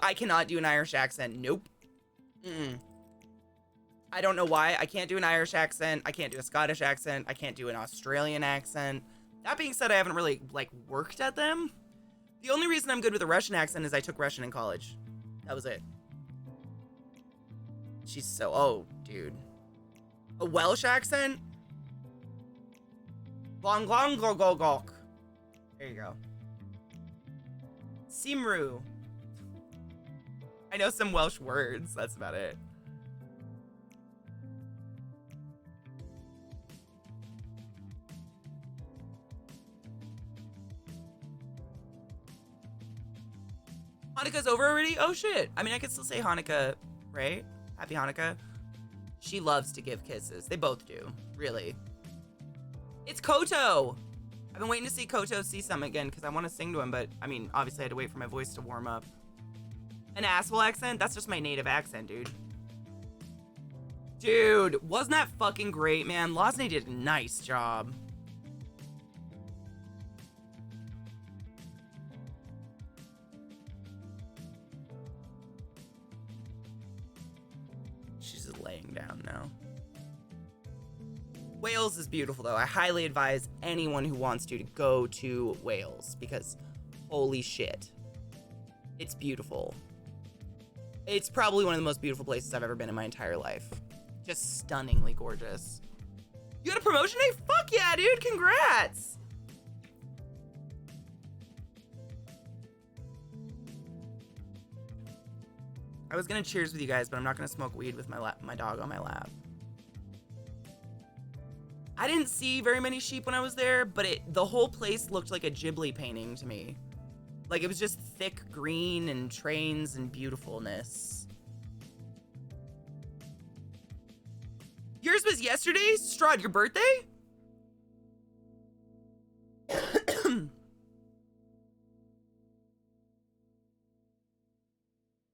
Speaker 1: I cannot do an Irish accent. Nope. I don't know why. I can't do an Irish accent. I can't do a Scottish accent. I can't do an Australian accent. That being said, I haven't really, worked at them. The only reason I'm good with a Russian accent is I took Russian in college. That was it. She's so... Oh, dude. A Welsh accent? Glonglongogogok. There you go. Simru. I know some Welsh words. That's about it. Hanukkah's over already? Oh shit. I mean, I could still say Hanukkah, right? Happy Hanukkah. She loves to give kisses. They both do, really. It's Koto. I've been waiting to see Koto see something again because I want to sing to him, but I mean, obviously I had to wait for my voice to warm up. An asshole accent? That's just my native accent, dude. Dude, wasn't that fucking great, man? Losney did a nice job. She's just laying down now. Wales is beautiful, though. I highly advise anyone who wants to go to Wales because holy shit. It's beautiful. It's probably one of the most beautiful places I've ever been in my entire life. Just stunningly gorgeous. You got a promotion day? Fuck yeah, dude. Congrats. I was gonna cheers with you guys, but I'm not gonna smoke weed with my dog on my lap. I didn't see very many sheep when I was there, but the whole place looked like a Ghibli painting to me. Like, it was just thick green and trains and beautifulness. Yours was yesterday? Strahd, your birthday?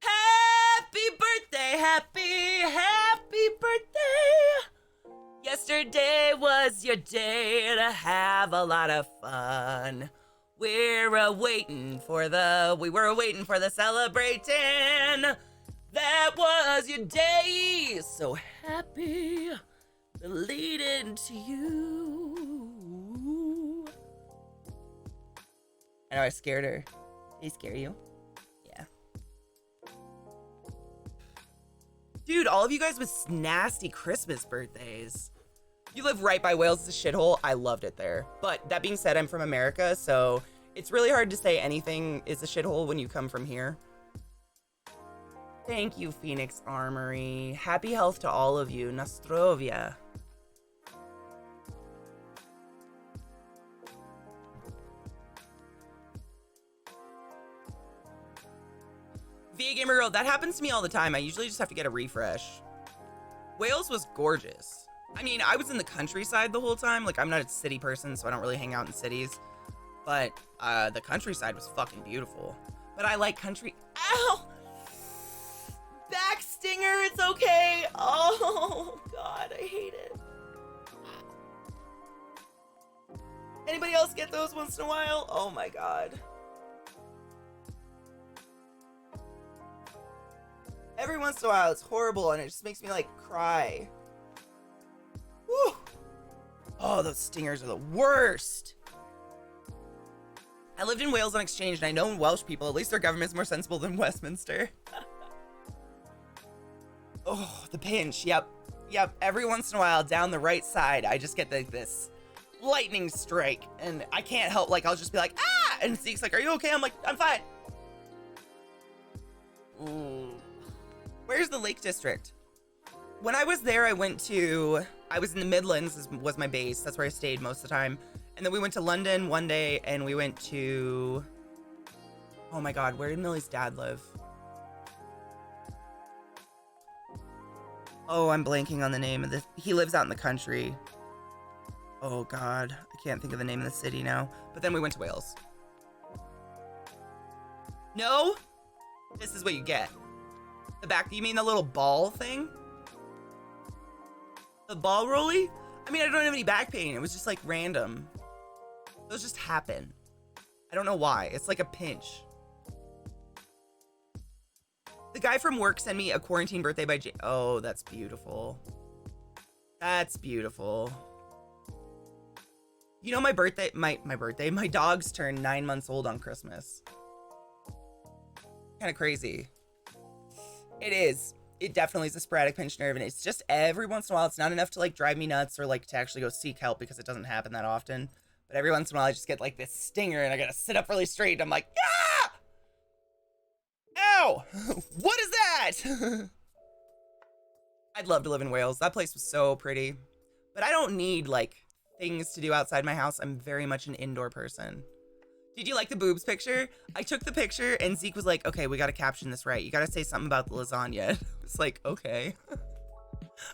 Speaker 1: Happy birthday, happy birthday. Yesterday was your day to have a lot of fun. We were waiting for the celebrating. That was your day. So happy, belated to you. I know I scared her. Did he scare you? Yeah. Dude, all of you guys with nasty Christmas birthdays. You live right by Wales. It's a shithole. I loved it there. But that being said, I'm from America, so it's really hard to say anything is a shithole when you come from here. Thank you, Phoenix Armory. Happy health to all of you. Nostrovia. VA Gamer Girl, that happens to me all the time. I usually just have to get a refresh. Wales was gorgeous. I mean, I was in the countryside the whole time. Like, I'm not a city person, so I don't really hang out in cities. But the countryside was fucking beautiful. But I like country... Ow! Back stinger, it's okay. Oh, God, I hate it. Anybody else get those once in a while? Oh, my God. Every once in a while, it's horrible, and it just makes me, cry. Whew. Oh, those stingers are the worst. I lived in Wales on exchange, and I know Welsh people. At least their government's more sensible than Westminster. Oh, the pinch. Yep. Yep, every once in a while down the right side, I just get this lightning strike, and I can't help, like, I'll just be like, ah! And Zeke's like, are you okay? I'm like, I'm fine. Ooh. Where's the Lake District? When I was there, I was in the Midlands, was my base. That's where I stayed most of the time. And then we went to London one day, and we went to, oh my God, where did Millie's dad live? Oh, I'm blanking on the name of this. He lives out in the country. Oh God, I can't think of the name of the city now. But then we went to Wales. No? This is what you get. The back, you mean the little ball thing? The ball rolly? I mean, I don't have any back pain. It was just like random. Those just happen. I don't know why. It's like a pinch. The guy from work sent me a quarantine birthday by Oh, that's beautiful. That's beautiful. You know, my dogs turned 9 months old on Christmas. Kind of crazy. It is. It definitely is a sporadic pinched nerve, and it's just every once in a while. It's not enough to like drive me nuts or like to actually go seek help because it doesn't happen that often. But every once in a while, I just get like this stinger, and I gotta sit up really straight. And I'm like, ah! Ow! What is that? I'd love to live in Wales. That place was so pretty. But I don't need like things to do outside my house. I'm very much an indoor person. Did you like the boobs picture? I took the picture and Zeke was like, okay, we got to caption this right. You got to say something about the lasagna. It's like, okay.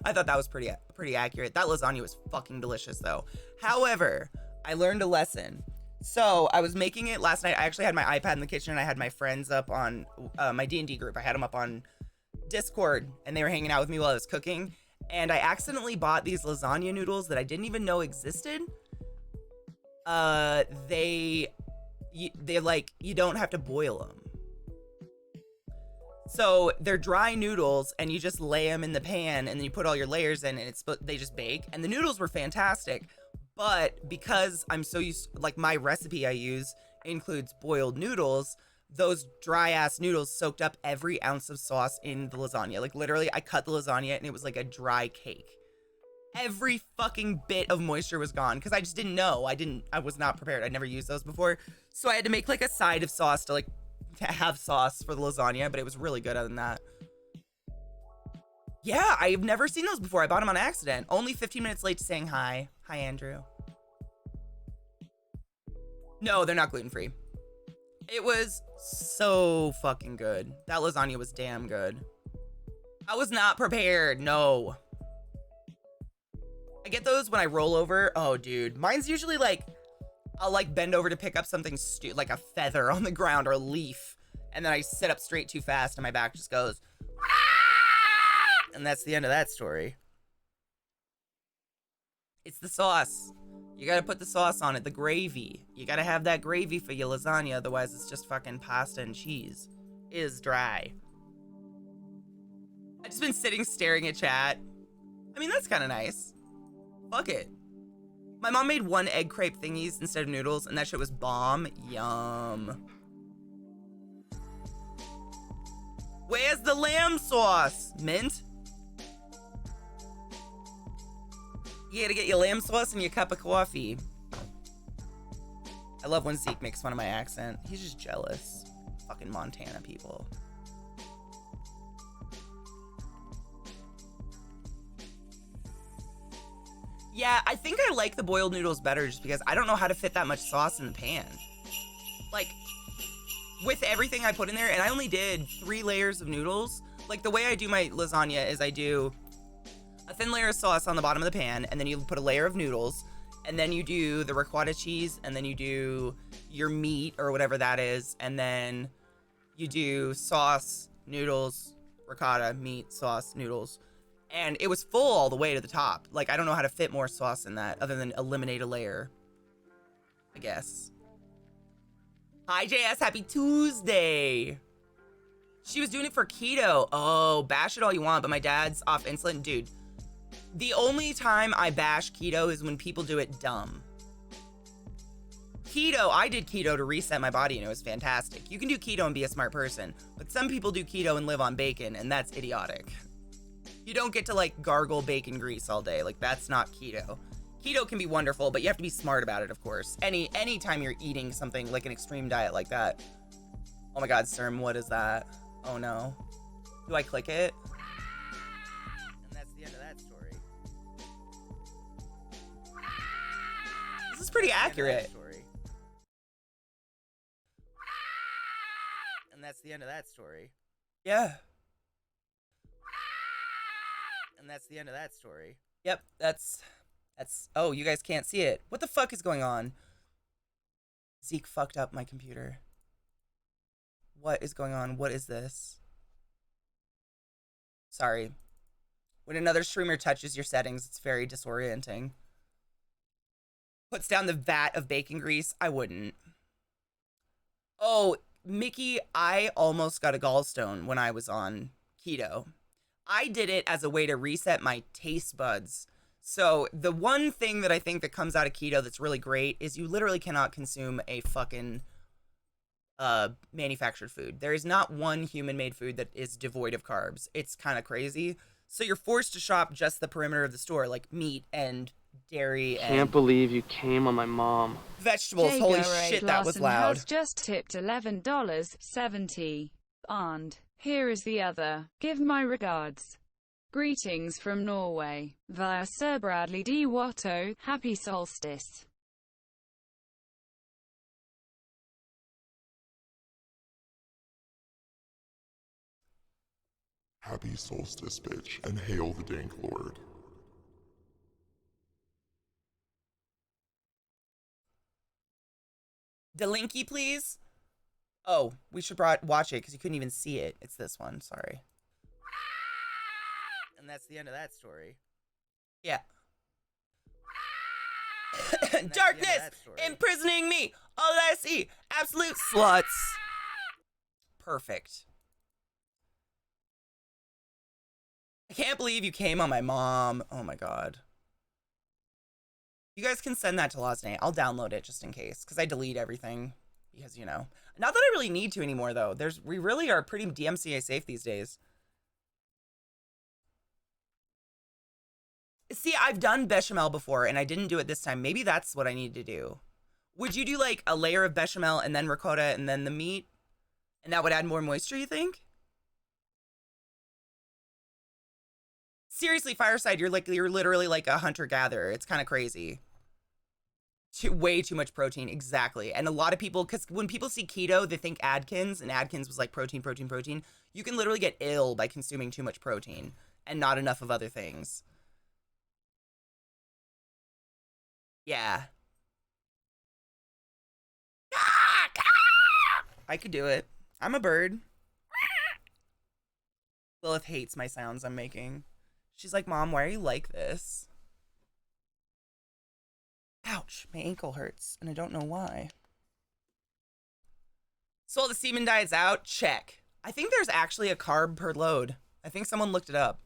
Speaker 1: I thought that was pretty accurate. That lasagna was fucking delicious though. However, I learned a lesson. So I was making it last night. I actually had my iPad in the kitchen and I had my friends up on my D&D group. I had them up on Discord and they were hanging out with me while I was cooking. And I accidentally bought these lasagna noodles that I didn't even know existed. They're like, you don't have to boil them. So they're dry noodles and you just lay them in the pan and then you put all your layers in and they just bake. And the noodles were fantastic. But because I'm so used, like my recipe I use includes boiled noodles, those dry ass noodles soaked up every ounce of sauce in the lasagna. Like literally I cut the lasagna and it was like a dry cake. Every fucking bit of moisture was gone because I just didn't know. I was not prepared. I'd never used those before. So I had to make like a side of sauce to have sauce for the lasagna, but it was really good other than that. Yeah, I've never seen those before. I bought them on accident. Only 15 minutes late to saying hi. Hi, Andrew. No, they're not gluten-free. It was so fucking good. That lasagna was damn good. I was not prepared. No. I get those when I roll over. Oh, dude. Mine's usually like, I'll like bend over to pick up something like a feather on the ground or a leaf. And then I sit up straight too fast and my back just goes, "Ah!" And that's the end of that story. It's the sauce. You gotta put the sauce on it, the gravy. You gotta have that gravy for your lasagna, otherwise it's just fucking pasta and cheese. It is dry. I've just been sitting staring at chat. I mean, that's kind of nice. Fuck it. My mom made 1 egg crepe thingies instead of noodles, and that shit was bomb. Yum. Where's the lamb sauce? Mint? You gotta get your lamb sauce and your cup of coffee. I love when Zeke makes fun of my accent. He's just jealous. Fucking Montana people. Yeah, I think I like the boiled noodles better just because I don't know how to fit that much sauce in the pan. Like, with everything I put in there, and I only did 3 layers of noodles. Like, the way I do my lasagna is I do a thin layer of sauce on the bottom of the pan, and then you put a layer of noodles, and then you do the ricotta cheese, and then you do your meat or whatever that is, and then you do sauce, noodles, ricotta, meat, sauce, noodles. And it was full all the way to the top. Like, I don't know how to fit more sauce in that other than eliminate a layer, I guess. Hi, JS. Happy Tuesday. She was doing it for keto. Oh, bash it all you want, but my dad's off insulin. Dude, the only time I bash keto is when people do it dumb. Keto, I did keto to reset my body and it was fantastic. You can do keto and be a smart person, but some people do keto and live on bacon, and that's idiotic. You don't get to like gargle bacon grease all day. Like that's not keto. Keto can be wonderful, but you have to be smart about it, of course. Anytime you're eating something like an extreme diet like that. Oh my God, Sturm, what is that? Oh no. Do I click it? And that's the end of that story. This is pretty accurate. And that's the end of that story. Yeah. And that's the end of that story. Yep, that's, oh, you guys can't see it. What the fuck is going on? Zeke fucked up my computer. What is going on? What is this? Sorry. When another streamer touches your settings, it's very disorienting. Puts down the vat of bacon grease? I wouldn't. Oh, Mickey, I almost got a gallstone when I was on keto. I did it as a way to reset my taste buds. So the one thing that I think that comes out of keto that's really great is you literally cannot consume a fucking manufactured food. There is not one human-made food that is devoid of carbs. It's kind of crazy. So you're forced to shop just the perimeter of the store, like meat and dairy and
Speaker 6: Can't believe you came on my mom.
Speaker 1: vegetables.
Speaker 5: Jago
Speaker 1: Holy
Speaker 5: Ray
Speaker 1: shit, that was
Speaker 5: Larson
Speaker 1: loud.
Speaker 5: has just tipped $11.70. And here is the other. Give my regards. Greetings from Norway, via Sir Bradley D. Watto. Happy solstice.
Speaker 7: Happy solstice, bitch, and hail the dank lord.
Speaker 1: Delinky, please? Oh, we should watch it because you couldn't even see it. It's this one, sorry. And that's the end of that story. Yeah. Darkness imprisoning me. All that I see, absolute sluts. Perfect. I can't believe you came on my mom. Oh my God. You guys can send that to Losnay. I'll download it just in case, because I delete everything. Because, you know. Not that I really need to anymore, though. We really are pretty DMCA safe these days. See, I've done bechamel before, and I didn't do it this time. Maybe that's what I need to do. Would you do, like, a layer of bechamel, and then ricotta, and then the meat? And that would add more moisture, you think? Seriously, Fireside, you're literally like a hunter-gatherer. It's kind of crazy. Way too much protein, exactly. And a lot of people, because when people see keto, they think Atkins, and Atkins was like protein, protein, protein. You can literally get ill by consuming too much protein and not enough of other things. Yeah. I could do it. I'm a bird. Lilith hates my sounds I'm making. She's like, Mom, why are you like this? Ouch, my ankle hurts, and I don't know why. So all the semen diet's out? Check. I think there's actually a carb per load. I think someone looked it up.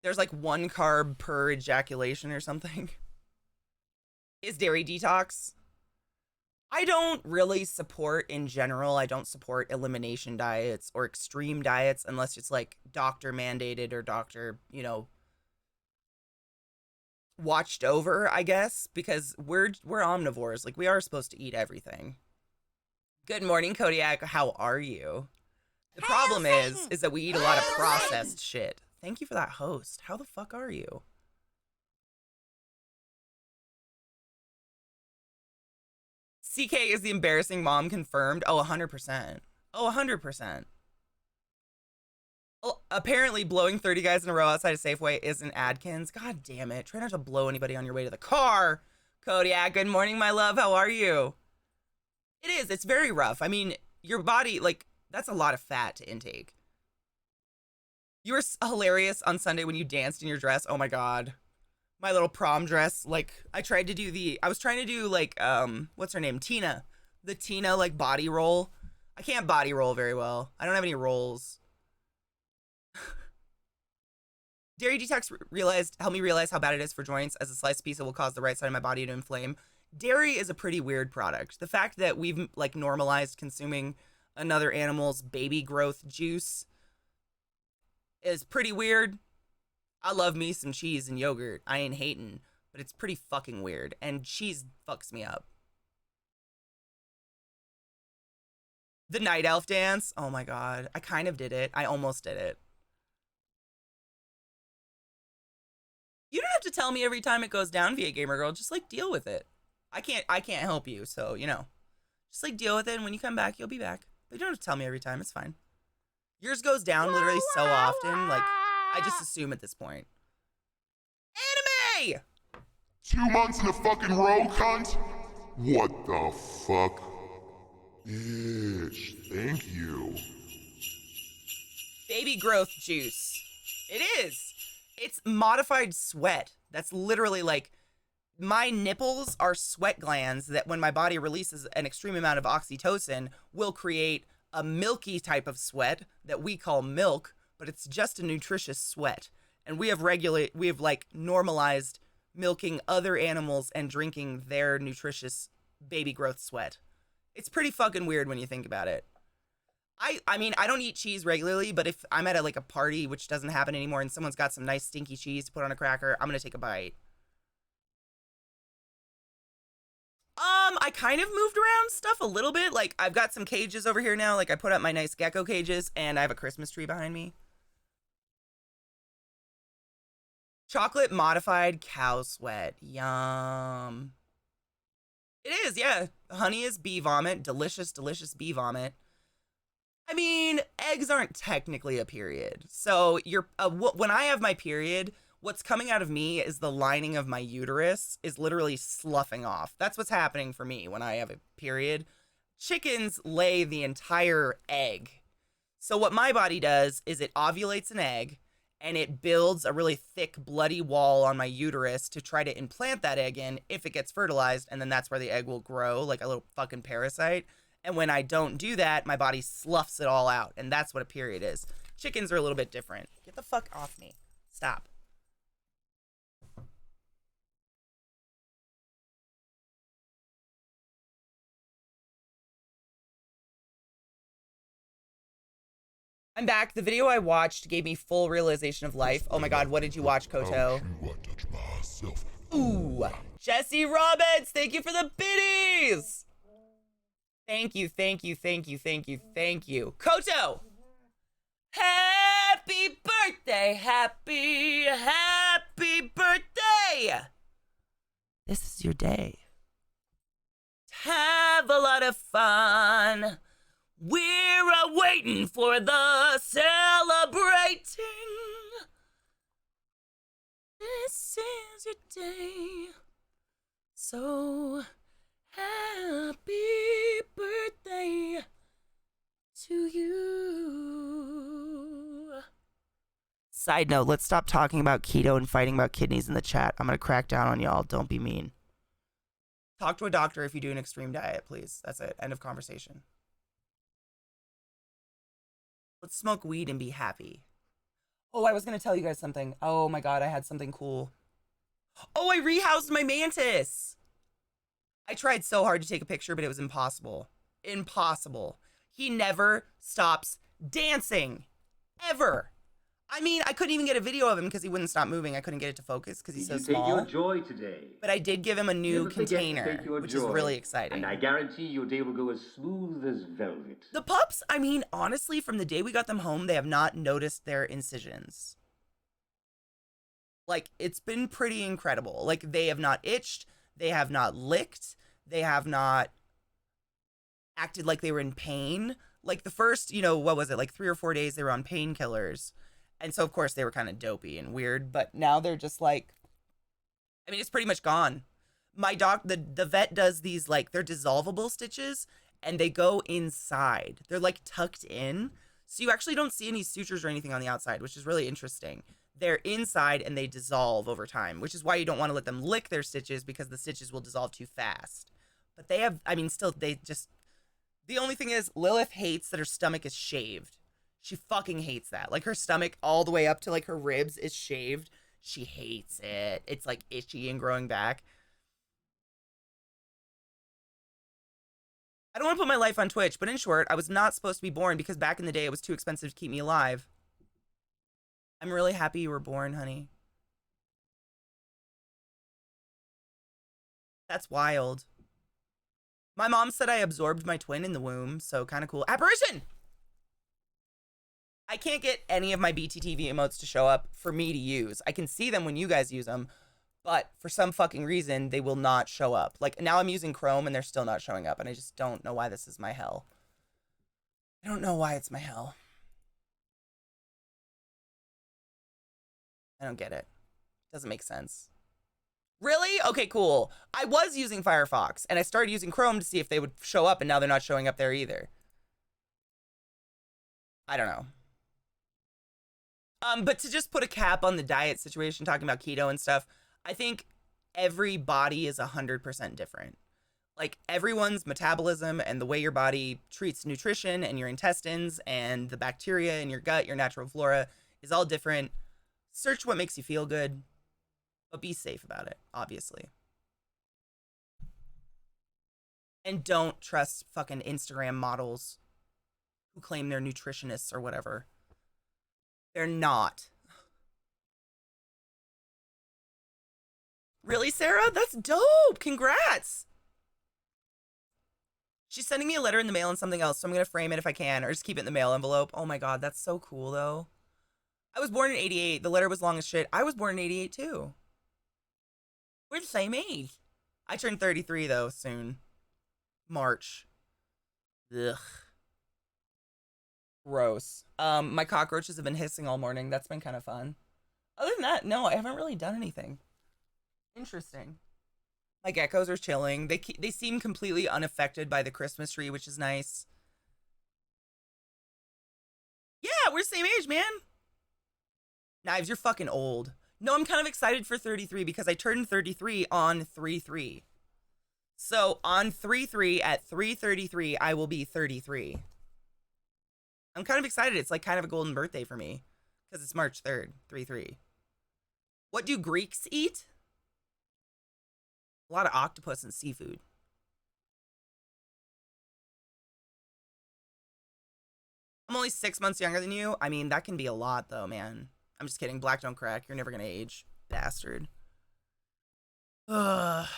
Speaker 1: There's like 1 carb per ejaculation or something. Is dairy detox? I don't really support, in general, I don't support elimination diets or extreme diets unless it's like doctor mandated or doctor, you know, watched over, I guess, because we're omnivores. Like, we are supposed to eat everything. Good morning, Kodiak. How are you? The problem is that we eat a lot of processed shit. Thank you for that host. How the fuck are you? CK is the embarrassing mom confirmed. Oh, 100%. Oh, 100%. Well, apparently blowing 30 guys in a row outside of Safeway isn't Adkins. God damn it. Try not to blow anybody on your way to the car. Kodiak, good morning, my love. How are you? It is. It's very rough. I mean, your body, like, that's a lot of fat to intake. You were hilarious on Sunday when you danced in your dress. Oh my God. My little prom dress. Like, I was trying to do like, what's her name? Tina. The Tina, like, body roll. I can't body roll very well. I don't have any rolls. Dairy detox helped me realize how bad it is for joints, as a sliced pizza will cause the right side of my body to inflame. Dairy is a pretty weird product. The fact that we've like normalized consuming another animal's baby growth juice is pretty weird. I love me some cheese and yogurt. I ain't hating, but it's pretty fucking weird. And cheese fucks me up. The night elf dance. Oh my god. I kind of did it. I almost did it. You don't have to tell me every time it goes down, via Gamer Girl. Just like deal with it. I can't help you, so you know. Just like deal with it, and when you come back, you'll be back. But you don't have to tell me every time, it's fine. Yours goes down literally so often, like I just assume at this point. Anime!
Speaker 7: 2 months in a fucking row, cunt? What the fuck? Bitch, thank you.
Speaker 1: Baby growth juice. It is. It's modified sweat. That's literally like, my nipples are sweat glands that when my body releases an extreme amount of oxytocin will create a milky type of sweat that we call milk, but it's just a nutritious sweat. And we have like normalized milking other animals and drinking their nutritious baby growth sweat. It's pretty fucking weird when you think about it. I mean, I don't eat cheese regularly, but if I'm at a party, which doesn't happen anymore, and someone's got some nice stinky cheese to put on a cracker, I'm gonna take a bite. I kind of moved around stuff a little bit. Like, I've got some cages over here now. Like, I put up my nice gecko cages, and I have a Christmas tree behind me. Chocolate modified cow sweat. Yum. It is, yeah. Honey is bee vomit. Delicious, delicious bee vomit. I mean, eggs aren't technically a period. So when I have my period, what's coming out of me is the lining of my uterus is literally sloughing off. That's what's happening for me when I have a period. Chickens lay the entire egg. So what my body does is it ovulates an egg and it builds a really thick, bloody wall on my uterus to try to implant that egg in if it gets fertilized, and then that's where the egg will grow like a little fucking parasite. And when I don't do that, my body sloughs it all out, and that's what a period is. Chickens are a little bit different. Get the fuck off me. Stop. I'm back. The video I watched gave me full realization of life. Oh my god, what did you watch, Koto? Ooh, Jesse Robbins, thank you for the biddies! Thank you, thank you, thank you, thank you, thank you. Koto! Happy birthday, happy birthday! This is your day. Have a lot of fun. We're waiting for the celebrating. This is your day. So happy birthday to you. Side note, let's stop talking about keto and fighting about kidneys in the chat. I'm going to crack down on y'all. Don't be mean. Talk to a doctor if you do an extreme diet, please. That's it. End of conversation. Let's smoke weed and be happy. Oh, I was going to tell you guys something. Oh my god, I had something cool. Oh, I rehoused my mantis. I tried so hard to take a picture, but it was impossible. Impossible. He never stops dancing. Ever. I mean, I couldn't even get a video of him because he wouldn't stop moving. I couldn't get it to focus because he's so small.
Speaker 2: Did you take your joy today?
Speaker 1: But I did give him a new container, which is really exciting.
Speaker 2: And I guarantee your day will go as smooth as velvet.
Speaker 1: The pups, I mean, honestly, from the day we got them home, they have not noticed their incisions. Like, it's been pretty incredible. Like, they have not itched. They have not licked. They have not acted like they were in pain. Like, the first, what was it? Like 3 or 4 days they were on painkillers. And so, of course, they were kind of dopey and weird. But now they're just like, I mean, it's pretty much gone. My the vet does these, like, they're dissolvable stitches. And they go inside. They're, like, tucked in. So you actually don't see any sutures or anything on the outside, which is really interesting. They're inside and they dissolve over time, which is why you don't want to let them lick their stitches because the stitches will dissolve too fast. But they have, I mean, still, the only thing is Lilith hates that her stomach is shaved. She fucking hates that. Like, her stomach all the way up to, like, her ribs is shaved. She hates it. It's, like, itchy and growing back. I don't want to put my life on Twitch, but in short, I was not supposed to be born because back in the day it was too expensive to keep me alive. I'm really happy you were born, honey. That's wild. My mom said I absorbed my twin in the womb, so kind of cool. Apparition! I can't get any of my BTTV emotes to show up for me to use. I can see them when you guys use them, but for some fucking reason, they will not show up. Like, now I'm using Chrome and they're still not showing up, and I just don't know why this is my hell. I don't know why it's my hell. I don't get it. Doesn't make sense. Really? Okay, cool. I was using Firefox, and I started using Chrome to see if they would show up, and now they're not showing up there either. I don't know. But to just put a cap on the diet situation, talking about keto and stuff, I think every body is 100% different. Like, everyone's metabolism and the way your body treats nutrition and your intestines and the bacteria in your gut, your natural flora, is all different. Search what makes you feel good, but be safe about it, obviously. And don't trust fucking Instagram models who claim they're nutritionists or whatever. They're not. Really, Sarah? That's dope. Congrats. She's sending me a letter in the mail and something else, so I'm going to frame it if I can, or just keep it in the mail envelope. Oh my God, that's so cool, though. I was born in 88. The letter was long as shit. I was born in 88, too. We're the same age. I turned 33, though, soon. March. Ugh. Gross. My cockroaches have been hissing all morning. That's been kind of fun. Other than that, no, I haven't really done anything. Interesting. My geckos are chilling. They seem completely unaffected by the Christmas tree, which is nice. Yeah, we're the same age, man. Knives, you're fucking old. No, I'm kind of excited for 33 because I turned 33 on 3/3. So on 3/3 at 3:33, I will be 33. I'm kind of excited. It's like kind of a golden birthday for me because it's March 3rd, 3/3. What do Greeks eat? A lot of octopus and seafood. I'm only 6 months younger than you. I mean, that can be a lot though, man. I'm just kidding. Black don't crack. You're never gonna age. Bastard. Ugh.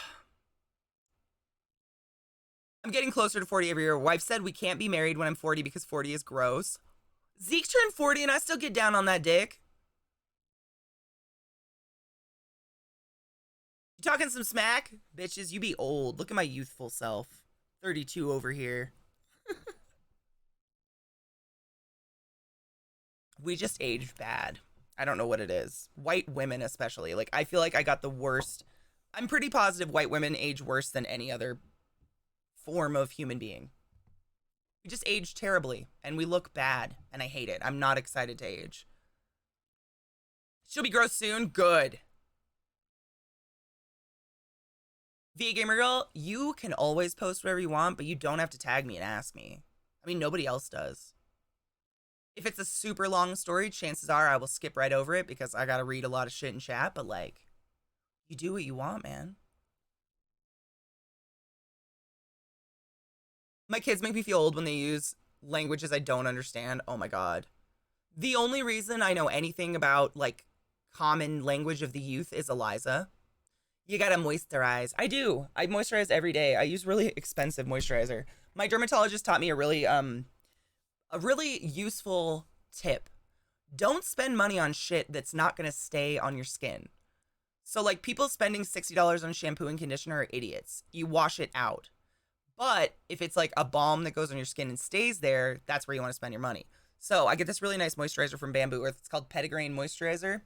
Speaker 1: I'm getting closer to 40 every year. Wife said we can't be married when I'm 40 because 40 is gross. Zeke turned 40 and I still get down on that dick. You talking some smack? Bitches, you be old. Look at my youthful self. 32 over here. We just aged bad. I don't know what it is. White women especially. Like, I feel like I got the worst. I'm pretty positive white women age worse than any other form of human being. We just age terribly and we look bad and I hate it. I'm not excited to age. She'll be gross soon. Good. VA Gamer Girl, you can always post whatever you want, but you don't have to tag me and ask me. I mean, nobody else does. If it's a super long story, chances are I will skip right over it because I gotta read a lot of shit in chat, but like, you do what you want, man. My kids make me feel old when they use languages I don't understand. Oh my God. The only reason I know anything about like common language of the youth is Eliza. You gotta moisturize. I do. I moisturize every day. I use really expensive moisturizer. My dermatologist taught me a really useful tip. Don't spend money on shit that's not gonna stay on your skin. So like people spending $60 on shampoo and conditioner are idiots. You wash it out. But if it's like a balm that goes on your skin and stays there, that's where you want to spend your money. So I get this really nice moisturizer from Bamboo Earth. It's called Petitgrain Moisturizer.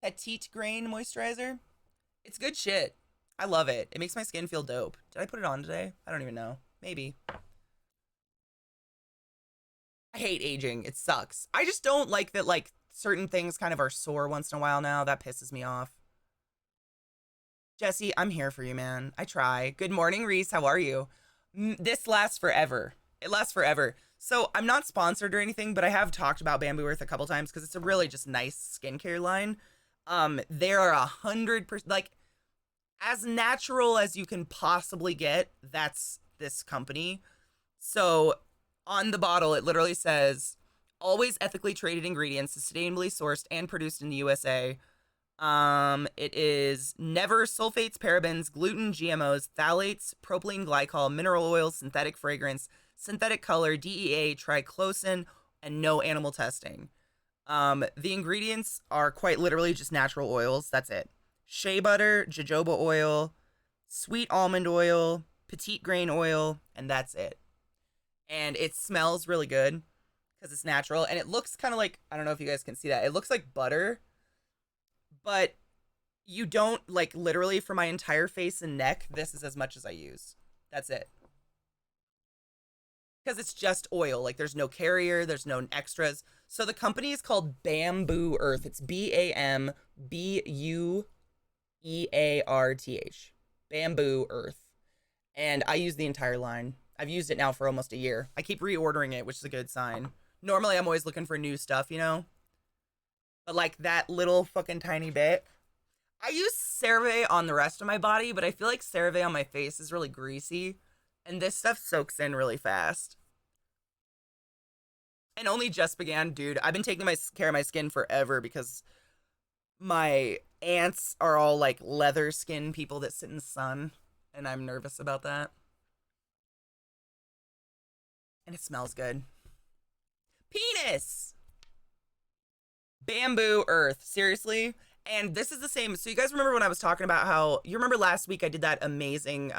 Speaker 1: Petite Grain Moisturizer. It's good shit. I love it. It makes my skin feel dope. Did I put it on today? I don't even know. Maybe. I hate aging. It sucks. I just don't like that like certain things kind of are sore once in a while now. That pisses me off. Jesse, I'm here for you, man. I try. Good morning, Reese. How are you? This lasts forever. It lasts forever. So I'm not sponsored or anything, but I have talked about Bamboo Earth a couple times because it's a really just nice skincare line. There are 100%, like, as natural as you can possibly get. That's this company. So on the bottle, it literally says, Always ethically traded ingredients, sustainably sourced and produced in the USA. It is never sulfates, parabens, gluten, GMOs, phthalates, propylene glycol, mineral oils, synthetic fragrance, synthetic color, DEA, triclosan, and no animal testing. The ingredients are quite literally just natural oils. That's it. Shea butter, jojoba oil, sweet almond oil, petite grain oil, and that's it. And it smells really good because it's natural, and it looks kind of like, I don't know if you guys can see that. It looks like butter, but you don't, like, literally for my entire face and neck, this is as much as I use. That's it. Because it's just oil. Like, there's no carrier, there's no extras. So the company is called Bamboo Earth. It's BAMBUEARTH. Bamboo Earth. And I use the entire line. I've used it now for almost a year. I keep reordering it, which is a good sign. Normally, I'm always looking for new stuff, you know? But, like, that little fucking tiny bit. I use CeraVe on the rest of my body, but I feel like CeraVe on my face is really greasy. And this stuff soaks in really fast. And only just began, dude. I've been taking care of my skin forever because my aunts are all, like, leather skin people that sit in the sun. And I'm nervous about that. And it smells good. Penis! Bamboo Earth. Seriously? And this is the same. So you guys remember when I was talking about how, you remember last week I did that amazing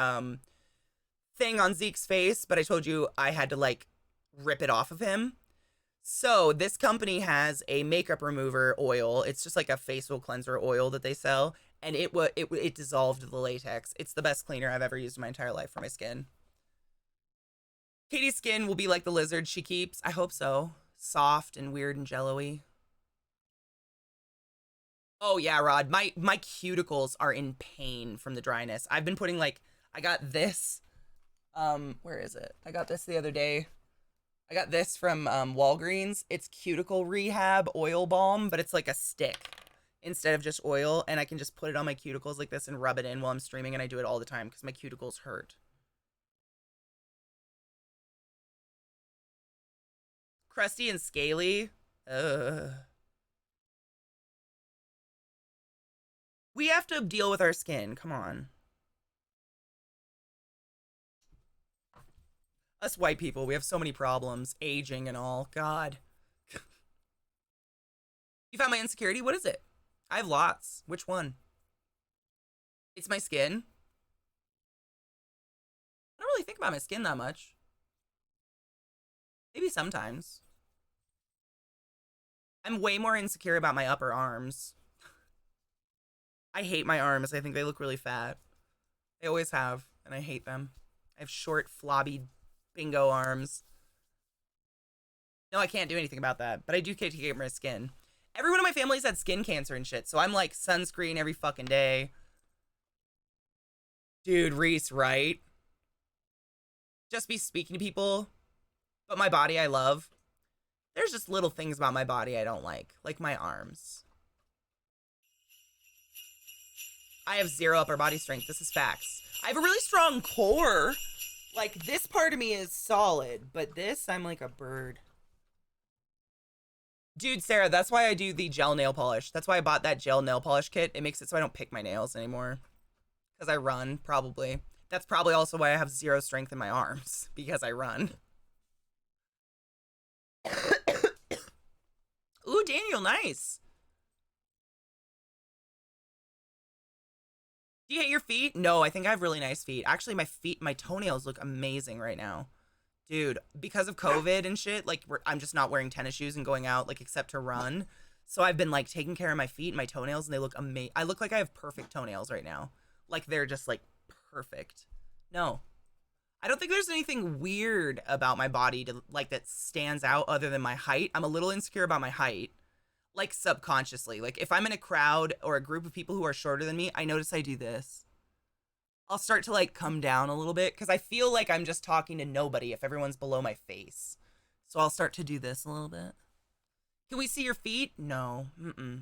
Speaker 1: thing on Zeke's face, but I told you I had to, like, rip it off of him. So this company has a makeup remover oil. It's just like a facial cleanser oil that they sell, and it dissolved the latex. It's the best cleaner I've ever used in my entire life for my skin. Katie's skin will be like the lizard she keeps. I hope so. Soft and weird and jello-y. Oh yeah, Rod. My cuticles are in pain from the dryness. I've been putting, like, I got this. Where is it? I got this the other day. I got this from Walgreens. It's cuticle rehab oil balm, but it's like a stick instead of just oil, and I can just put it on my cuticles like this and rub it in while I'm streaming, and I do it all the time because my cuticles hurt. Crusty and scaly. Ugh. We have to deal with our skin. Come on. Us white people, we have so many problems. Aging and all. God. You found my insecurity? What is it? I have lots. Which one? It's my skin. I don't really think about my skin that much. Maybe sometimes. I'm way more insecure about my upper arms. I hate my arms. I think they look really fat. They always have, and I hate them. I have short, flobby, bingo arms. No, I can't do anything about that, but I do take care of my skin. Everyone in my family's had skin cancer and shit, so I'm like sunscreen every fucking day. Dude, Reese, right? Just be speaking to people, but my body I love. There's just little things about my body I don't like my arms. I have zero upper body strength. This is facts. I have a really strong core. Like, this part of me is solid, but this, I'm like a bird. Dude, Sarah, that's why I do the gel nail polish. That's why I bought that gel nail polish kit. It makes it so I don't pick my nails anymore. Because I run, probably. That's probably also why I have zero strength in my arms. Because I run. Ooh, Daniel, nice. Do you hate your feet? No, I think I have really nice feet. Actually, my toenails look amazing right now. Dude, because of COVID and shit, like, I'm just not wearing tennis shoes and going out, like, except to run. So I've been, like, taking care of my feet and my toenails, and they look amazing. I look like I have perfect toenails right now. Like, they're just, like, perfect. No. I don't think there's anything weird about my body to, like, that stands out other than my height. I'm a little insecure about my height. Like, subconsciously. Like, if I'm in a crowd or a group of people who are shorter than me, I notice I do this. I'll start to, like, come down a little bit because I feel like I'm just talking to nobody if everyone's below my face. So I'll start to do this a little bit. Can we see your feet? No. Mm-mm.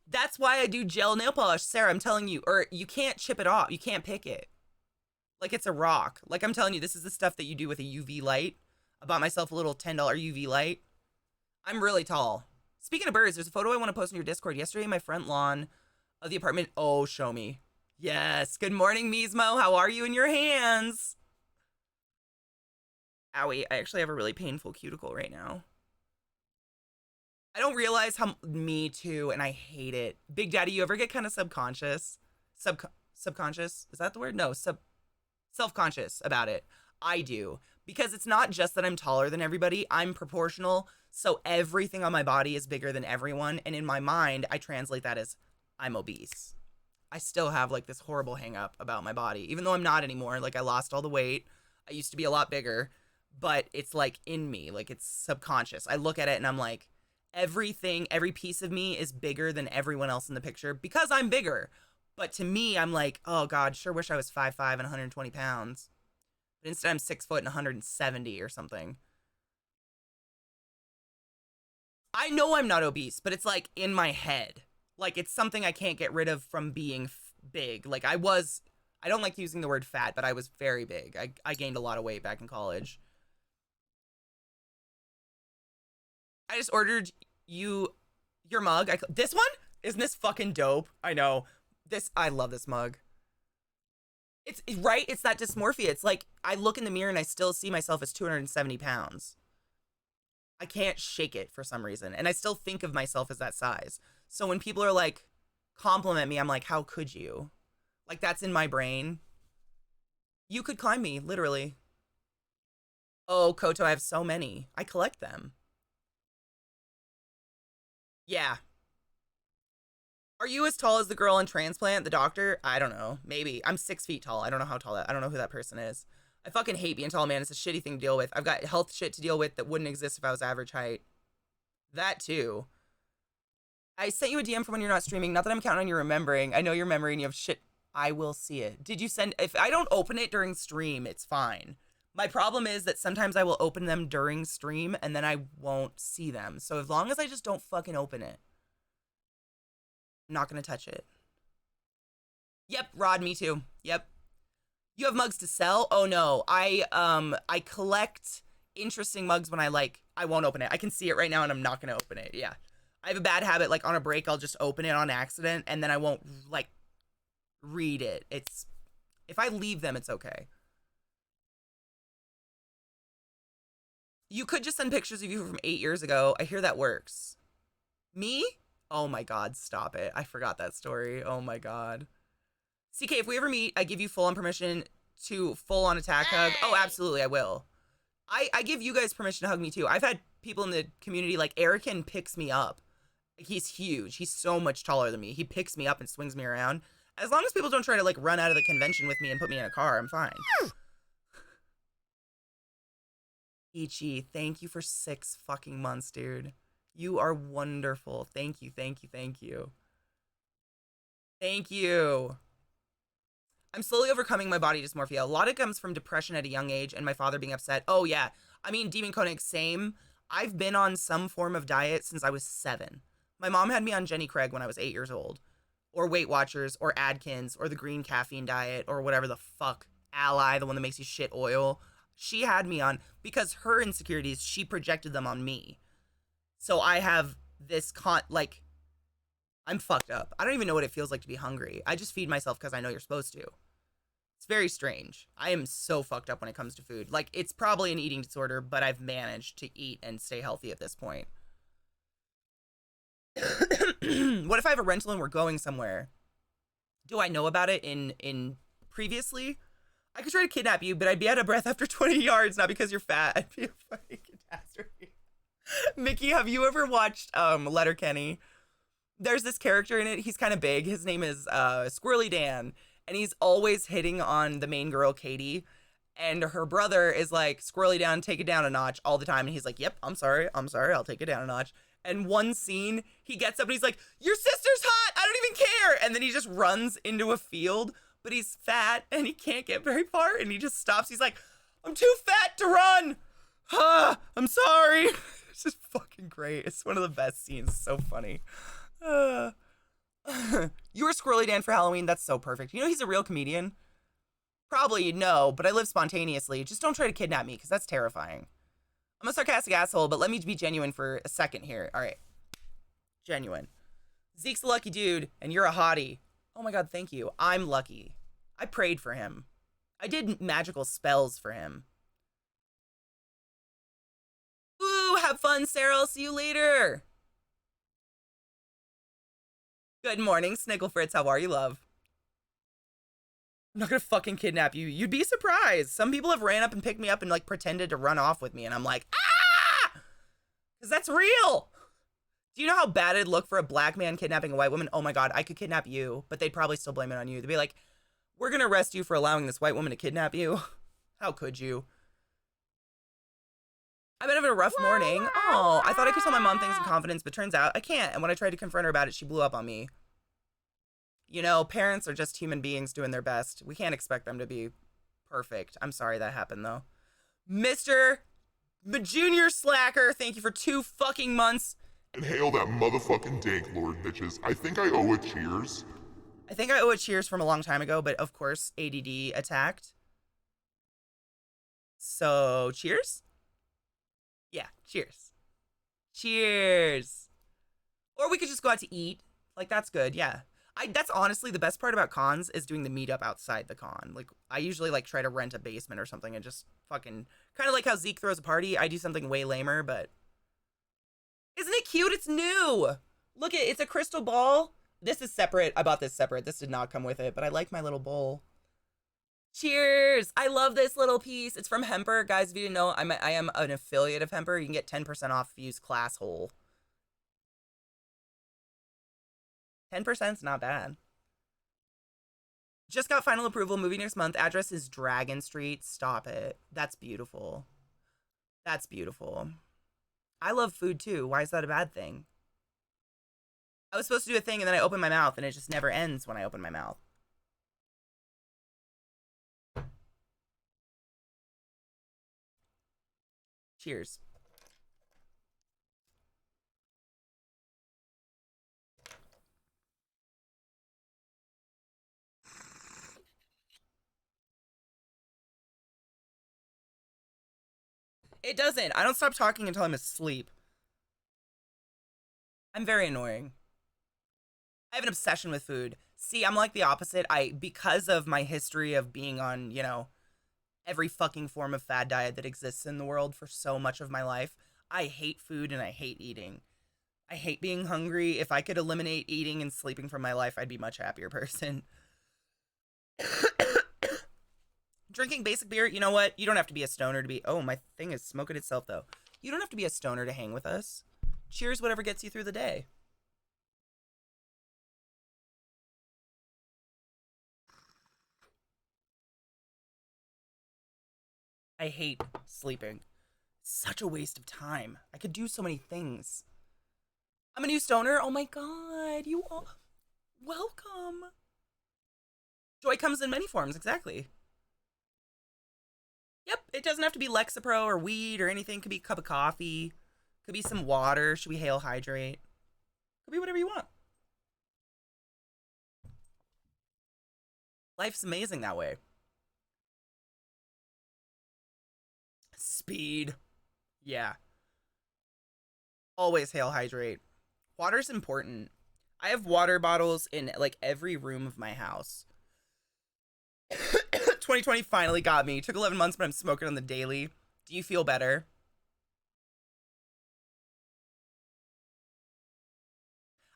Speaker 1: That's why I do gel nail polish, Sarah. I'm telling you. Or you can't chip it off. You can't pick it. Like it's a rock. Like I'm telling you, this is the stuff that you do with a UV light. I bought myself a little $10 UV light. I'm really tall. Speaking of birds, there's a photo I want to post in your Discord. Yesterday, my front lawn of the apartment. Oh, show me. Yes. Good morning, Mismo. How are you in your hands? Owie, I actually have a really painful cuticle right now. I don't realize how me too, and I hate it. Big Daddy, you ever get kind of subconscious? Subconscious? Is that the word? No, self-conscious about it. I do. Because it's not just that I'm taller than everybody, I'm proportional, so everything on my body is bigger than everyone, and in my mind, I translate that as I'm obese. I still have like this horrible hang up about my body, even though I'm not anymore. Like I lost all the weight. I used to be a lot bigger, but it's like in me, like it's subconscious. I look at it and I'm like, everything, every piece of me is bigger than everyone else in the picture because I'm bigger. But to me, I'm like, oh God, sure wish I was 5'5" and 120 pounds. But instead I'm 6 foot and 170 or something. I know I'm not obese, but it's like in my head. Like it's something I can't get rid of from being big. Like I don't like using the word fat, but I was very big. I gained a lot of weight back in college. I just ordered you your mug. This one? Isn't this fucking dope? I know. I love this mug. It's right. It's that dysmorphia. It's like I look in the mirror and I still see myself as 270 pounds. I can't shake it for some reason. And I still think of myself as that size. So when people are like, compliment me, I'm like, how could you? Like that's in my brain. You could climb me, literally. Oh, Koto, I have so many. I collect them. Yeah. Are you as tall as the girl in Transplant, the doctor? I don't know. Maybe. I'm 6 feet tall. I don't know how tall I don't know who that person is. I fucking hate being tall, man. It's a shitty thing to deal with. I've got health shit to deal with that wouldn't exist if I was average height. That too. I sent you a DM from when you're not streaming. Not that I'm counting on you remembering. I know you're remembering. You have shit. I will see it. Did you send... If I don't open it during stream, it's fine. My problem is that sometimes I will open them during stream and then I won't see them. So as long as I just don't fucking open it, I'm not going to touch it. Yep, Rod, me too. Yep. You have mugs to sell? Oh no. I collect interesting mugs when I won't open it. I can see it right now and I'm not going to open it. Yeah. I have a bad habit, like on a break, I'll just open it on accident and then I won't like read it. If I leave them, it's okay. You could just send pictures of you from 8 years ago. I hear that works. Me? Oh my God, stop it. I forgot that story. Oh my God. CK, if we ever meet, I give you full on permission to full on attack hug. Oh, absolutely, I will. I give you guys permission to hug me too. I've had people in the community, like Erican picks me up. He's huge. He's so much taller than me. He picks me up and swings me around. As long as people don't try to like run out of the convention with me and put me in a car, I'm fine. Ichi, thank you for 6 fucking months, dude. You are wonderful. Thank you, thank you, thank you. Thank you. I'm slowly overcoming my body dysmorphia. A lot of it comes from depression at a young age and my father being upset. Oh yeah, I mean, Demon Koenig, same. I've been on some form of diet since I was 7. My mom had me on Jenny Craig when I was 8 years old. Or Weight Watchers, or Adkins, or the green caffeine diet, or whatever the fuck. Ally, the one that makes you shit oil. She had me on, because her insecurities, she projected them on me. So I have this, I'm fucked up. I don't even know what it feels like to be hungry. I just feed myself because I know you're supposed to. It's very strange. I am so fucked up when it comes to food. Like, it's probably an eating disorder, but I've managed to eat and stay healthy at this point. What if I have a rental and we're going somewhere? Do I know about it in previously? I could try to kidnap you, but I'd be out of breath after 20 yards, not because you're fat. I'd be a fucking catastrophe. Mickey, have you ever watched Letterkenny? There's this character in it. He's kind of big. His name is Squirrely Dan, and he's always hitting on the main girl, Katie. And her brother is like, Squirrely Dan, take it down a notch all the time. And he's like, yep, I'm sorry, I'll take it down a notch. And one scene, he gets up and he's like, your sister's hot, I don't even care. And then he just runs into a field, but he's fat and he can't get very far. And he just stops. He's like, I'm too fat to run. I'm sorry. It's just fucking great. It's one of the best scenes. It's so funny. You were Squirrely Dan for Halloween. That's so perfect. You know, he's a real comedian. Probably no, but I live spontaneously. Just don't try to kidnap me, because that's terrifying. I'm a sarcastic asshole, but let me be genuine for a second here. All right. Genuine. Zeke's a lucky dude, and you're a hottie. Oh my god, thank you. I'm lucky. I prayed for him. I did magical spells for him. Ooh, have fun, Sarah. I'll see you later. Good morning, Snigglefritz. How are you, love? I'm not gonna fucking kidnap you. You'd be surprised. Some people have ran up and picked me up and like pretended to run off with me, and I'm like, ah! Because that's real. Do you know how bad it'd look for a black man kidnapping a white woman? Oh my god, I could kidnap you, but they'd probably still blame it on you. They'd be like, we're gonna arrest you for allowing this white woman to kidnap you. How could you? I've been having a rough morning. Oh, I thought I could tell my mom things in confidence, but turns out I can't. And when I tried to confront her about it, she blew up on me. You know, parents are just human beings doing their best. We can't expect them to be perfect. I'm sorry that happened, though. Mr. Junior Slacker, thank you for 2 fucking months.
Speaker 7: And hail that motherfucking dank lord, bitches. I think I owe a cheers.
Speaker 1: I think I owe a cheers from a long time ago, but of course, ADD attacked. So, cheers? Yeah, cheers. Cheers. Or we could just go out to eat. Like, that's good, yeah. That's honestly the best part about cons is doing the meetup outside the con. Like, I usually like try to rent a basement or something and just fucking kind of like how Zeke throws a party. I do something way lamer, but isn't it cute? It's new. Look it's a crystal ball. This is separate. I bought this separate. This did not come with it, but I like my little bowl. Cheers. I love this little piece. It's from Hemper. Guys, if you didn't know, I am an affiliate of Hemper. You can get 10% off if you use ClassHole. 10% is not bad. Just got final approval. Moving next month. Address is Dragon Street. Stop it. That's beautiful. That's beautiful. I love food too. Why is that a bad thing? I was supposed to do a thing and then I opened my mouth and it just never ends when I open my mouth. Cheers. It doesn't. I don't stop talking until I'm asleep. I'm very annoying. I have an obsession with food. See, I'm like the opposite. Because of my history of being on, you know, every fucking form of fad diet that exists in the world for so much of my life, I hate food and I hate eating. I hate being hungry. If I could eliminate eating and sleeping from my life, I'd be a much happier person. Drinking basic beer, you know what? You don't have to be a stoner to be... Oh, my thing is smoking itself, though. You don't have to be a stoner to hang with us. Cheers, whatever gets you through the day. I hate sleeping. Such a waste of time. I could do so many things. I'm a new stoner. Oh my god, you all... Welcome. Joy comes in many forms, exactly. Yep, it doesn't have to be Lexapro or weed or anything. It could be a cup of coffee. Could be some water. Should we hail hydrate? Could be whatever you want. Life's amazing that way. Speed. Yeah. Always hail hydrate. Water's important. I have water bottles in like every room of my house. 2020 finally got me. Took 11 months, but I'm smoking on the daily. Do you feel better?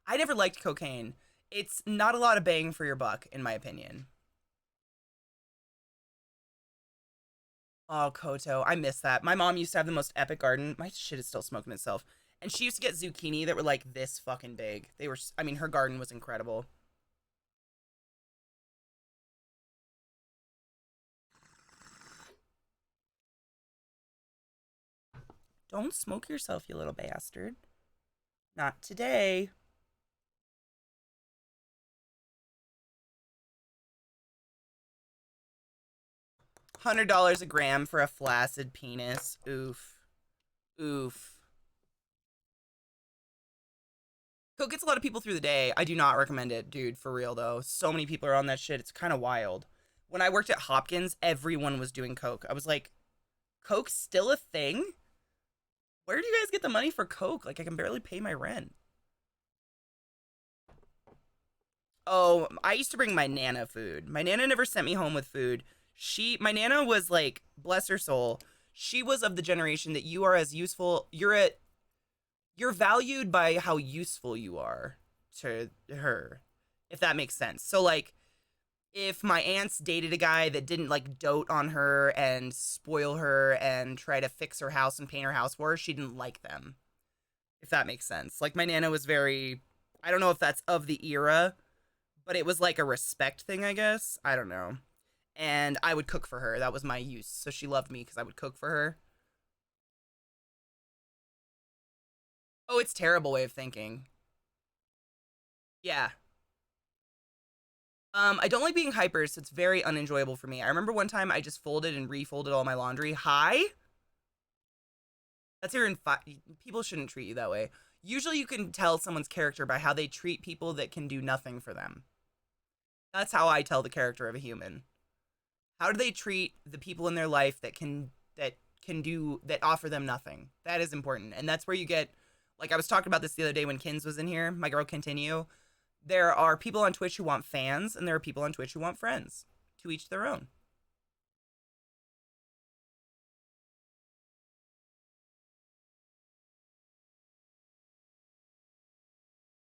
Speaker 1: I never liked cocaine. It's not a lot of bang for your buck, in my opinion. Oh, Koto. I miss that. My mom used to have the most epic garden. My shit is still smoking itself. And she used to get zucchini that were like this fucking big. They were, I mean, her garden was incredible. Don't smoke yourself, you little bastard. Not today. $100 a gram for a flaccid penis. Oof. Oof. Coke gets a lot of people through the day. I do not recommend it, dude, for real, though. So many people are on that shit. It's kind of wild. When I worked at Hopkins, everyone was doing coke. I was like, coke's still a thing? Where do you guys get the money for coke? Like, I can barely pay my rent. Oh, I used to bring my Nana food. My Nana never sent me home with food. My Nana was like, bless her soul, she was of the generation that you are as useful, you're valued by how useful you are to her, if that makes sense. So like, if my aunts dated a guy that didn't like dote on her and spoil her and try to fix her house and paint her house for her, she didn't like them. If that makes sense. Like my Nana was very, I don't know if that's of the era, but it was like a respect thing, I guess. I don't know. And I would cook for her. That was my use. So she loved me because I would cook for her. Oh, it's terrible way of thinking. Yeah. I don't like being hyper, so it's very unenjoyable for me. I remember one time I just folded and refolded all my laundry. Hi? That's here in people shouldn't treat you that way. Usually you can tell someone's character by how they treat people that can do nothing for them. That's how I tell the character of a human. How do they treat the people in their life that offer them nothing? That is important. And that's where you get, like I was talking about this the other day when Kins was in here, my girl Continue. There are people on Twitch who want fans, and there are people on Twitch who want friends. To each their own.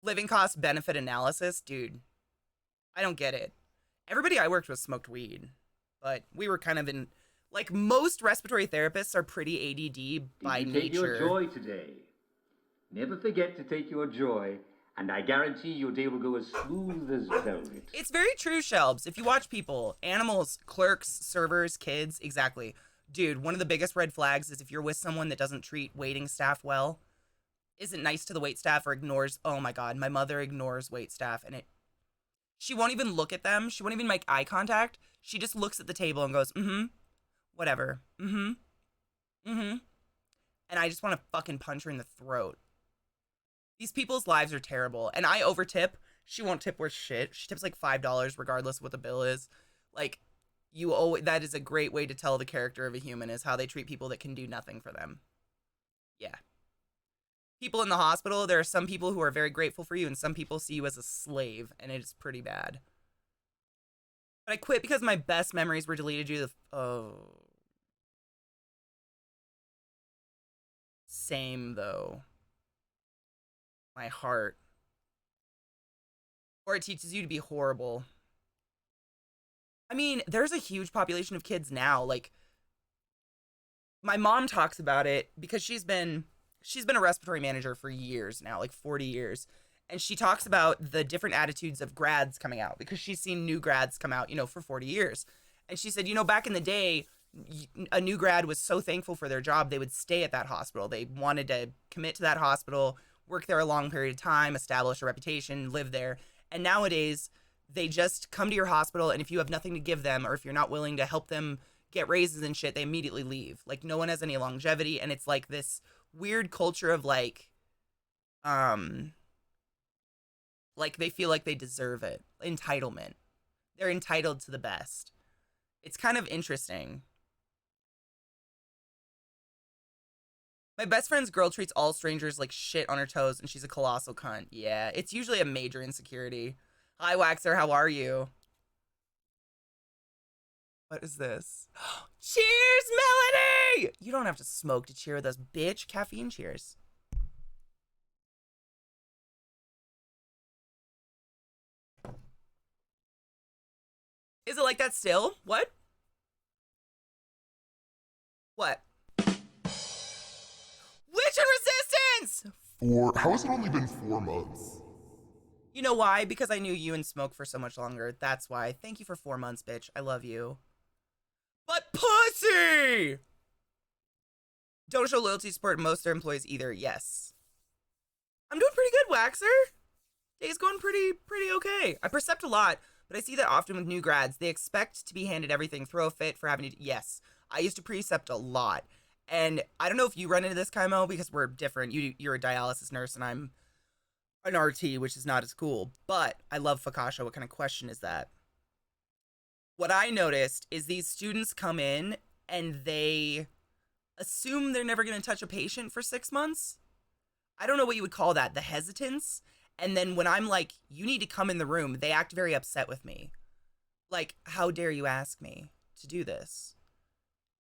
Speaker 1: Living cost benefit analysis? Dude, I don't get it. Everybody I worked with smoked weed, but we were kind of in, like most respiratory therapists are pretty ADD by
Speaker 2: Did you take
Speaker 1: nature.
Speaker 2: your joy today? Never forget to take your joy, and I guarantee your day will go as smooth as velvet.
Speaker 1: It's very true, Shelbs. If you watch people, animals, clerks, servers, kids, exactly. Dude, one of the biggest red flags is if you're with someone that doesn't treat waiting staff well, isn't nice to the wait staff, or ignores, oh my god, my mother ignores wait staff, and she won't even look at them. She won't even make eye contact. She just looks at the table and goes, whatever, and I just want to fucking punch her in the throat. These people's lives are terrible. And I overtip. She won't tip worth shit. She tips like $5 regardless of what the bill is. Like, that is a great way to tell the character of a human, is how they treat people that can do nothing for them. Yeah. People in the hospital, there are some people who are very grateful for you, and some people see you as a slave, and it is pretty bad. But I quit because my best memories were deleted due to Same, though. My heart. Or it teaches you to be horrible. I mean, there's a huge population of kids now. Like, my mom talks about it because she's been a respiratory manager for years now, like 40 years. And she talks about the different attitudes of grads coming out because she's seen new grads come out, for 40 years. And she said, back in the day, a new grad was so thankful for their job, they would stay at that hospital. They wanted to commit to that hospital, work there a long period of time, establish a reputation, live there. And nowadays, they just come to your hospital, and if you have nothing to give them, or if you're not willing to help them get raises and shit, they immediately leave. Like, no one has any longevity, and it's like this weird culture of like they feel like they deserve it. Entitlement. They're entitled to the best. It's kind of interesting. My best friend's girl treats all strangers like shit on her toes, and she's a colossal cunt. Yeah, it's usually a major insecurity. Hi, Waxer, how are you? What is this? Cheers, Melanie! You don't have to smoke to cheer with us, bitch. Caffeine cheers. Is it like that still? What? What? Witch and Resistance!
Speaker 7: How has it only been 4 months?
Speaker 1: You know why? Because I knew you and Smoke for so much longer. That's why. Thank you for 4 months, bitch. I love you. But pussy! Don't show loyalty support most of their employees either. Yes. I'm doing pretty good, Waxer. Day's going pretty okay. I percept a lot, but I see that often with new grads. They expect to be handed everything, throw a fit for having to... Yes. I used to precept a lot. And I don't know if you run into this, Kaimo, because we're different. You're a dialysis nurse, and I'm an RT, which is not as cool. But I love Fakasha. What kind of question is that? What I noticed is these students come in and they assume they're never going to touch a patient for 6 months. I don't know what you would call that, the hesitance. And then when I'm like, you need to come in the room, they act very upset with me. Like, how dare you ask me to do this?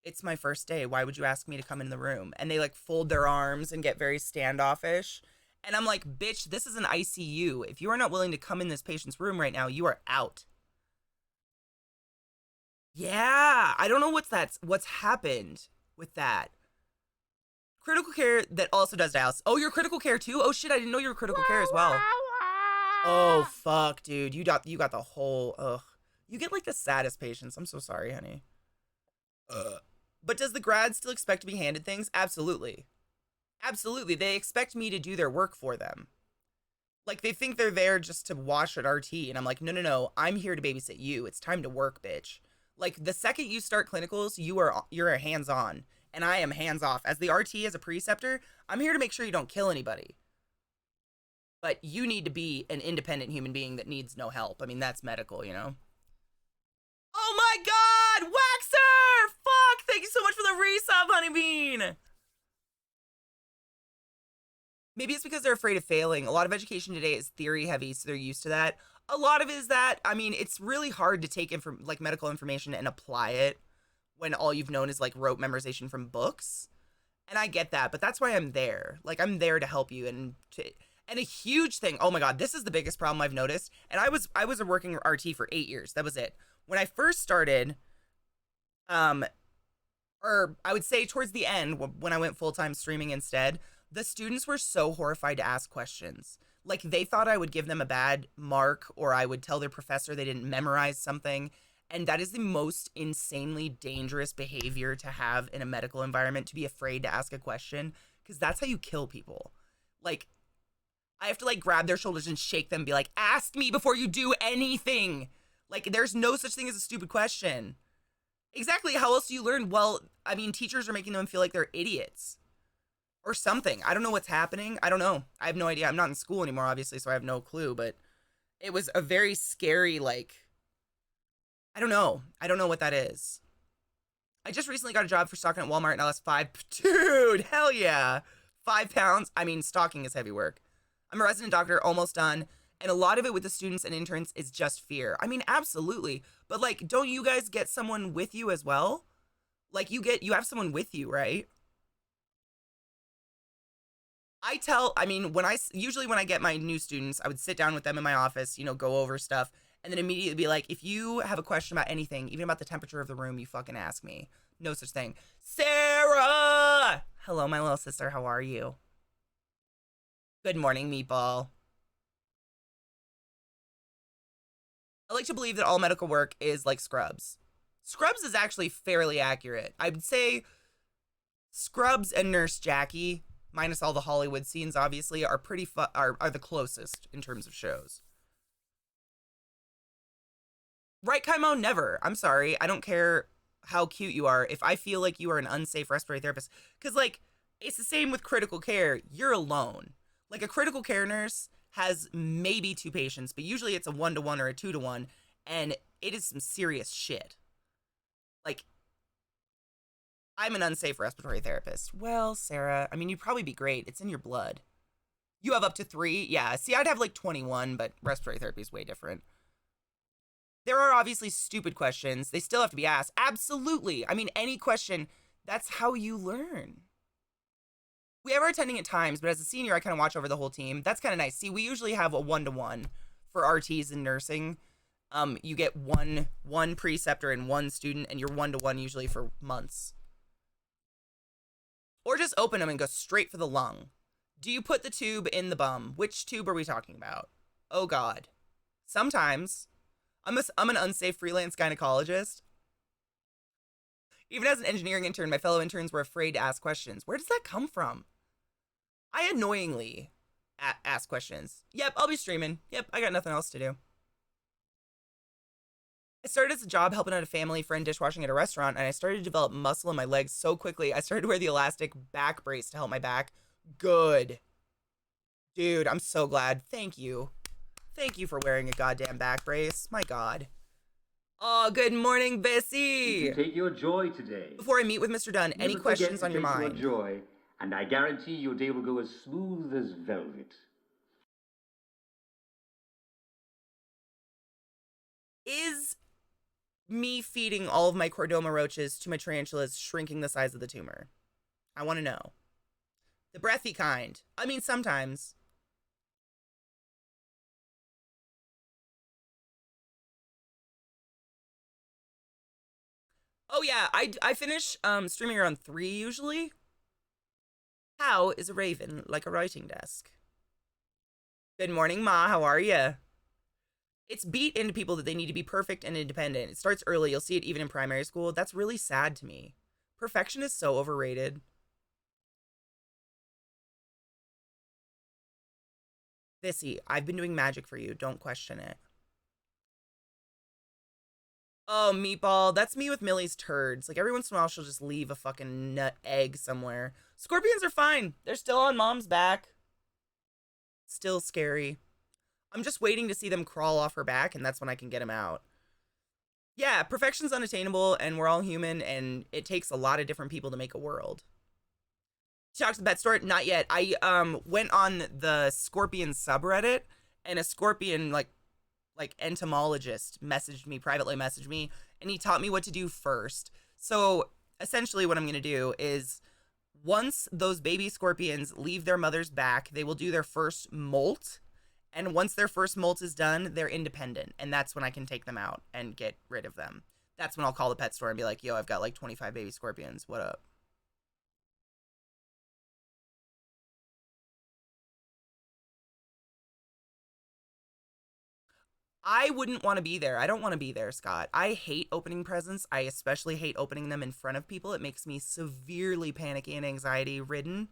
Speaker 1: It's my first day. Why would you ask me to come in the room? And they like fold their arms and get very standoffish. And I'm like, bitch, this is an ICU. If you are not willing to come in this patient's room right now, you are out. Yeah, I don't know what's happened with that. Critical care that also does dialysis. Oh, you're critical care too? Oh shit, I didn't know you were critical care as well. Oh fuck, dude. You got the whole ugh. You get like the saddest patients. I'm so sorry, honey. But does the grad still expect to be handed things? Absolutely. Absolutely. They expect me to do their work for them. Like they think they're there just to watch an RT and I'm like, "No. I'm here to babysit you. It's time to work, bitch." Like the second you start clinicals, you're a hands-on and I am hands-off. As the RT as a preceptor, I'm here to make sure you don't kill anybody. But you need to be an independent human being that needs no help. I mean, that's medical, you know? Oh my god! Waxer! Fuck! Thank you so much for the resub, Honeybean! Maybe it's because they're afraid of failing. A lot of education today is theory heavy, so they're used to that. A lot of it is that, I mean, it's really hard to take like medical information and apply it when all you've known is like rote memorization from books. And I get that, but that's why I'm there. Like I'm there to help you and a huge thing. Oh my god, this is the biggest problem I've noticed. And I was a working RT for 8 years. That was it. When I first started, or I would say towards the end when I went full-time streaming instead, the students were so horrified to ask questions. Like they thought I would give them a bad mark or I would tell their professor they didn't memorize something. And that is the most insanely dangerous behavior to have in a medical environment, to be afraid to ask a question, because that's how you kill people. Like, I have to like grab their shoulders and shake them and be like, ask me before you do anything. Like, there's no such thing as a stupid question. Exactly. How else do you learn? Well, I mean, teachers are making them feel like they're idiots or something. I don't know what's happening. I don't know. I have no idea. I'm not in school anymore, obviously, so I have no clue, but it was a very scary, like, I don't know. I don't know what that is. I just recently got a job for stocking at Walmart and I lost dude, hell yeah. 5 pounds. I mean, stocking is heavy work. I'm a resident doctor, almost done. And a lot of it with the students and interns is just fear. I mean, absolutely. But like, don't you guys get someone with you as well? Like you have someone with you, right? Usually when I get my new students, I would sit down with them in my office, go over stuff. And then immediately be like, if you have a question about anything, even about the temperature of the room, you fucking ask me. No such thing. Sarah! Hello, my little sister. How are you? Good morning, meatball. I like to believe that all medical work is like Scrubs. Scrubs is actually fairly accurate. I would say Scrubs and Nurse Jackie, minus all the Hollywood scenes, obviously, are are the closest in terms of shows. Right, Kaimo? Never. I'm sorry. I don't care how cute you are. If I feel like you are an unsafe respiratory therapist, because like it's the same with critical care. You're alone. Like a critical care nurse has maybe 2 patients, but usually it's a 1-to-1 or a 2-to-1, and it is some serious shit. Like, I'm an unsafe respiratory therapist. Well, Sarah, I mean, you'd probably be great. It's in your blood. You have up to 3? Yeah, see, I'd have like 21, but respiratory therapy is way different. There are obviously stupid questions. They still have to be asked. Absolutely. I mean, any question, that's how you learn. We have our attending at times, but as a senior, I kind of watch over the whole team. That's kind of nice. See, we usually have a 1-to-1 for RTs in nursing. You get one preceptor and 1 student, and you're 1-to-1 usually for months. Or just open them and go straight for the lung. Do you put the tube in the bum? Which tube are we talking about? Oh, God. Sometimes. I'm an unsafe freelance gynecologist. Even as an engineering intern, my fellow interns were afraid to ask questions. Where does that come from? I annoyingly ask questions. Yep, I'll be streaming. Yep, I got nothing else to do. I started as a job helping out a family friend dishwashing at a restaurant, and I started to develop muscle in my legs so quickly, I started to wear the elastic back brace to help my back. Good. Dude, I'm so glad. Thank you. Thank you for wearing a goddamn back brace. My God. Oh, good morning,
Speaker 2: Did
Speaker 1: Bessie.
Speaker 2: you take your joy today?
Speaker 1: Before I meet with Mr. Dunn, any
Speaker 2: Never
Speaker 1: questions
Speaker 2: forget to
Speaker 1: on your
Speaker 2: take
Speaker 1: mind?
Speaker 2: your joy, and I guarantee your day will go as smooth as velvet.
Speaker 1: Is me feeding all of my Chordoma roaches to my tarantulas shrinking the size of the tumor? I want to know. The breathy kind. I mean, sometimes. Oh yeah, I finish streaming around 3 usually. How is a raven like a writing desk? Good morning, Ma. How are you? It's beat into people that they need to be perfect and independent. It starts early. You'll see it even in primary school. That's really sad to me. Perfection is so overrated. Vissy, I've been doing magic for you. Don't question it. Oh, Meatball. That's me with Millie's turds. Like, every once in a while, she'll just leave a fucking nut egg somewhere. Scorpions are fine. They're still on Mom's back. Still scary. I'm just waiting to see them crawl off her back, and that's when I can get them out. Yeah, perfection's unattainable, and we're all human, and it takes a lot of different people to make a world. Talk to the pet store? Not yet. I went on the scorpion subreddit, and a scorpion like entomologist privately messaged me, and he taught me what to do first. So essentially what I'm going to do is, once those baby scorpions leave their mother's back, they will do their first molt, and once their first molt is done, they're independent, and that's when I can take them out and get rid of them. That's when I'll call the pet store and be like, yo, I've got like 25 baby scorpions, what up? I wouldn't want to be there. I don't want to be there, Scott. I hate opening presents. I especially hate opening them in front of people. It makes me severely panicky and anxiety ridden.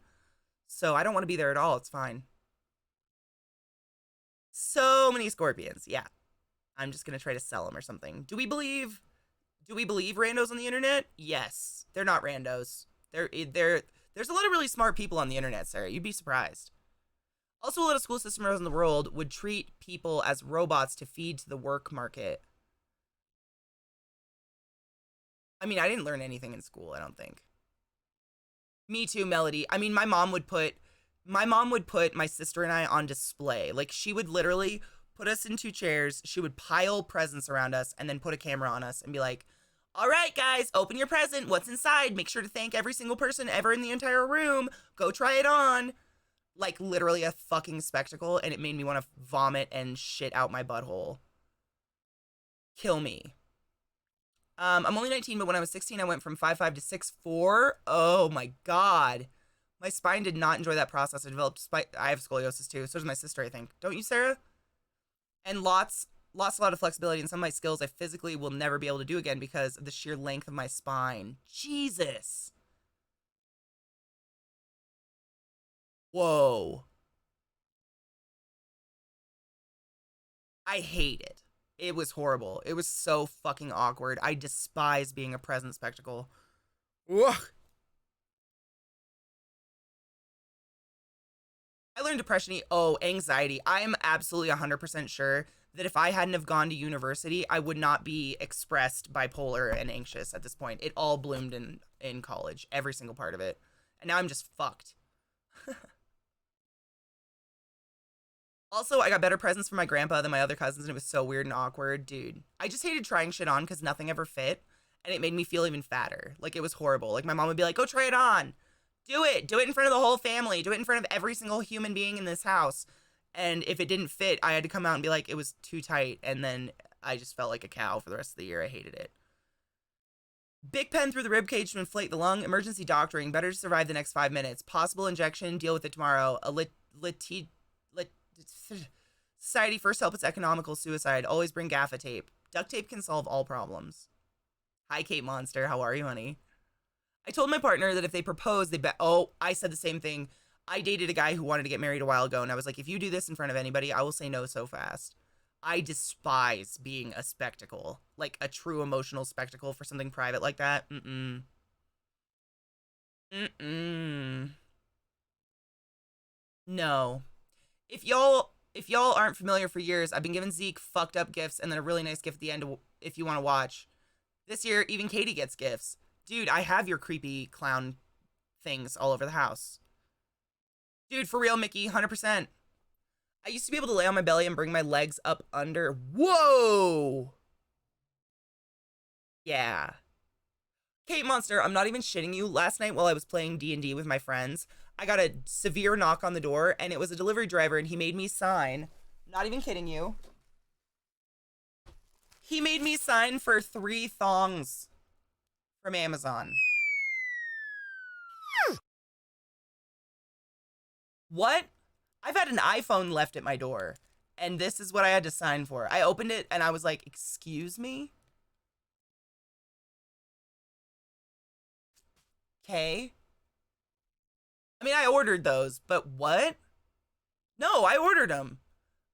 Speaker 1: So I don't want to be there at all. It's fine. So many scorpions. Yeah. I'm just going to try to sell them or something. Do we believe randos on the internet? Yes. They're not randos. There's a lot of really smart people on the internet, Sarah. You'd be surprised. Also, a lot of school systems around the world would treat people as robots to feed to the work market. I mean, I didn't learn anything in school, I don't think. Me too, Melody. I mean, my mom would put my sister and I on display. Like, she would literally put us in 2 chairs, she would pile presents around us, and then put a camera on us and be like, all right, guys, open your present. What's inside? Make sure to thank every single person ever in the entire room. Go try it on. Like, literally a fucking spectacle, and it made me want to vomit and shit out my butthole. Kill me. I'm only 19, but when I was 16, I went from 5'5" to 6'4". Oh my god. My spine did not enjoy that process. I have scoliosis too. So does my sister, I think. Don't you, Sarah? And lost a lot of flexibility, and some of my skills I physically will never be able to do again because of the sheer length of my spine. Jesus. Whoa. I hate it. It was horrible. It was so fucking awkward. I despise being a present spectacle. Ugh. I learned depression. Oh, anxiety. I am absolutely 100% sure that if I hadn't have gone to university, I would not be expressed bipolar and anxious at this point. It all bloomed in college, every single part of it. And now I'm just fucked. Also, I got better presents from my grandpa than my other cousins, and it was so weird and awkward. Dude, I just hated trying shit on because nothing ever fit, and it made me feel even fatter. Like, it was horrible. Like, my mom would be like, go try it on. Do it. Do it in front of the whole family. Do it in front of every single human being in this house. And if it didn't fit, I had to come out and be like, it was too tight, and then I just felt like a cow for the rest of the year. I hated it. Big pen through the ribcage to inflate the lung. Emergency doctoring. Better to survive the next 5 minutes. Possible injection. Deal with it tomorrow. Society first help. It's economical. Suicide. Always bring gaffer tape. Duct tape can solve all problems. Hi, Kate Monster. How are you, honey? I told my partner that if they propose, they bet. Oh, I said the same thing. I dated a guy who wanted to get married a while ago, and I was like, if you do this in front of anybody, I will say no so fast. I despise being a spectacle, like a true emotional spectacle for something private like that. Mm-mm. Mm-mm. No. If y'all if y'all aren't familiar, for years, I've been giving Zeke fucked up gifts and then a really nice gift at the end if you want to watch. This year, even Katie gets gifts. Dude, I have your creepy clown things all over the house. Dude, for real, Mickey, 100%. I used to be able to lay on my belly and bring my legs up under. Whoa! Yeah. Kate Monster, I'm not even shitting you. Last night while I was playing D&D with my friends, I got a severe knock on the door, and it was a delivery driver, and he made me sign. Not even kidding you. He made me sign for 3 thongs from Amazon. What? I've had an iPhone left at my door, and this is what I had to sign for. I opened it, and I was like, excuse me? Okay. I mean, I ordered those, but what? No, I ordered them.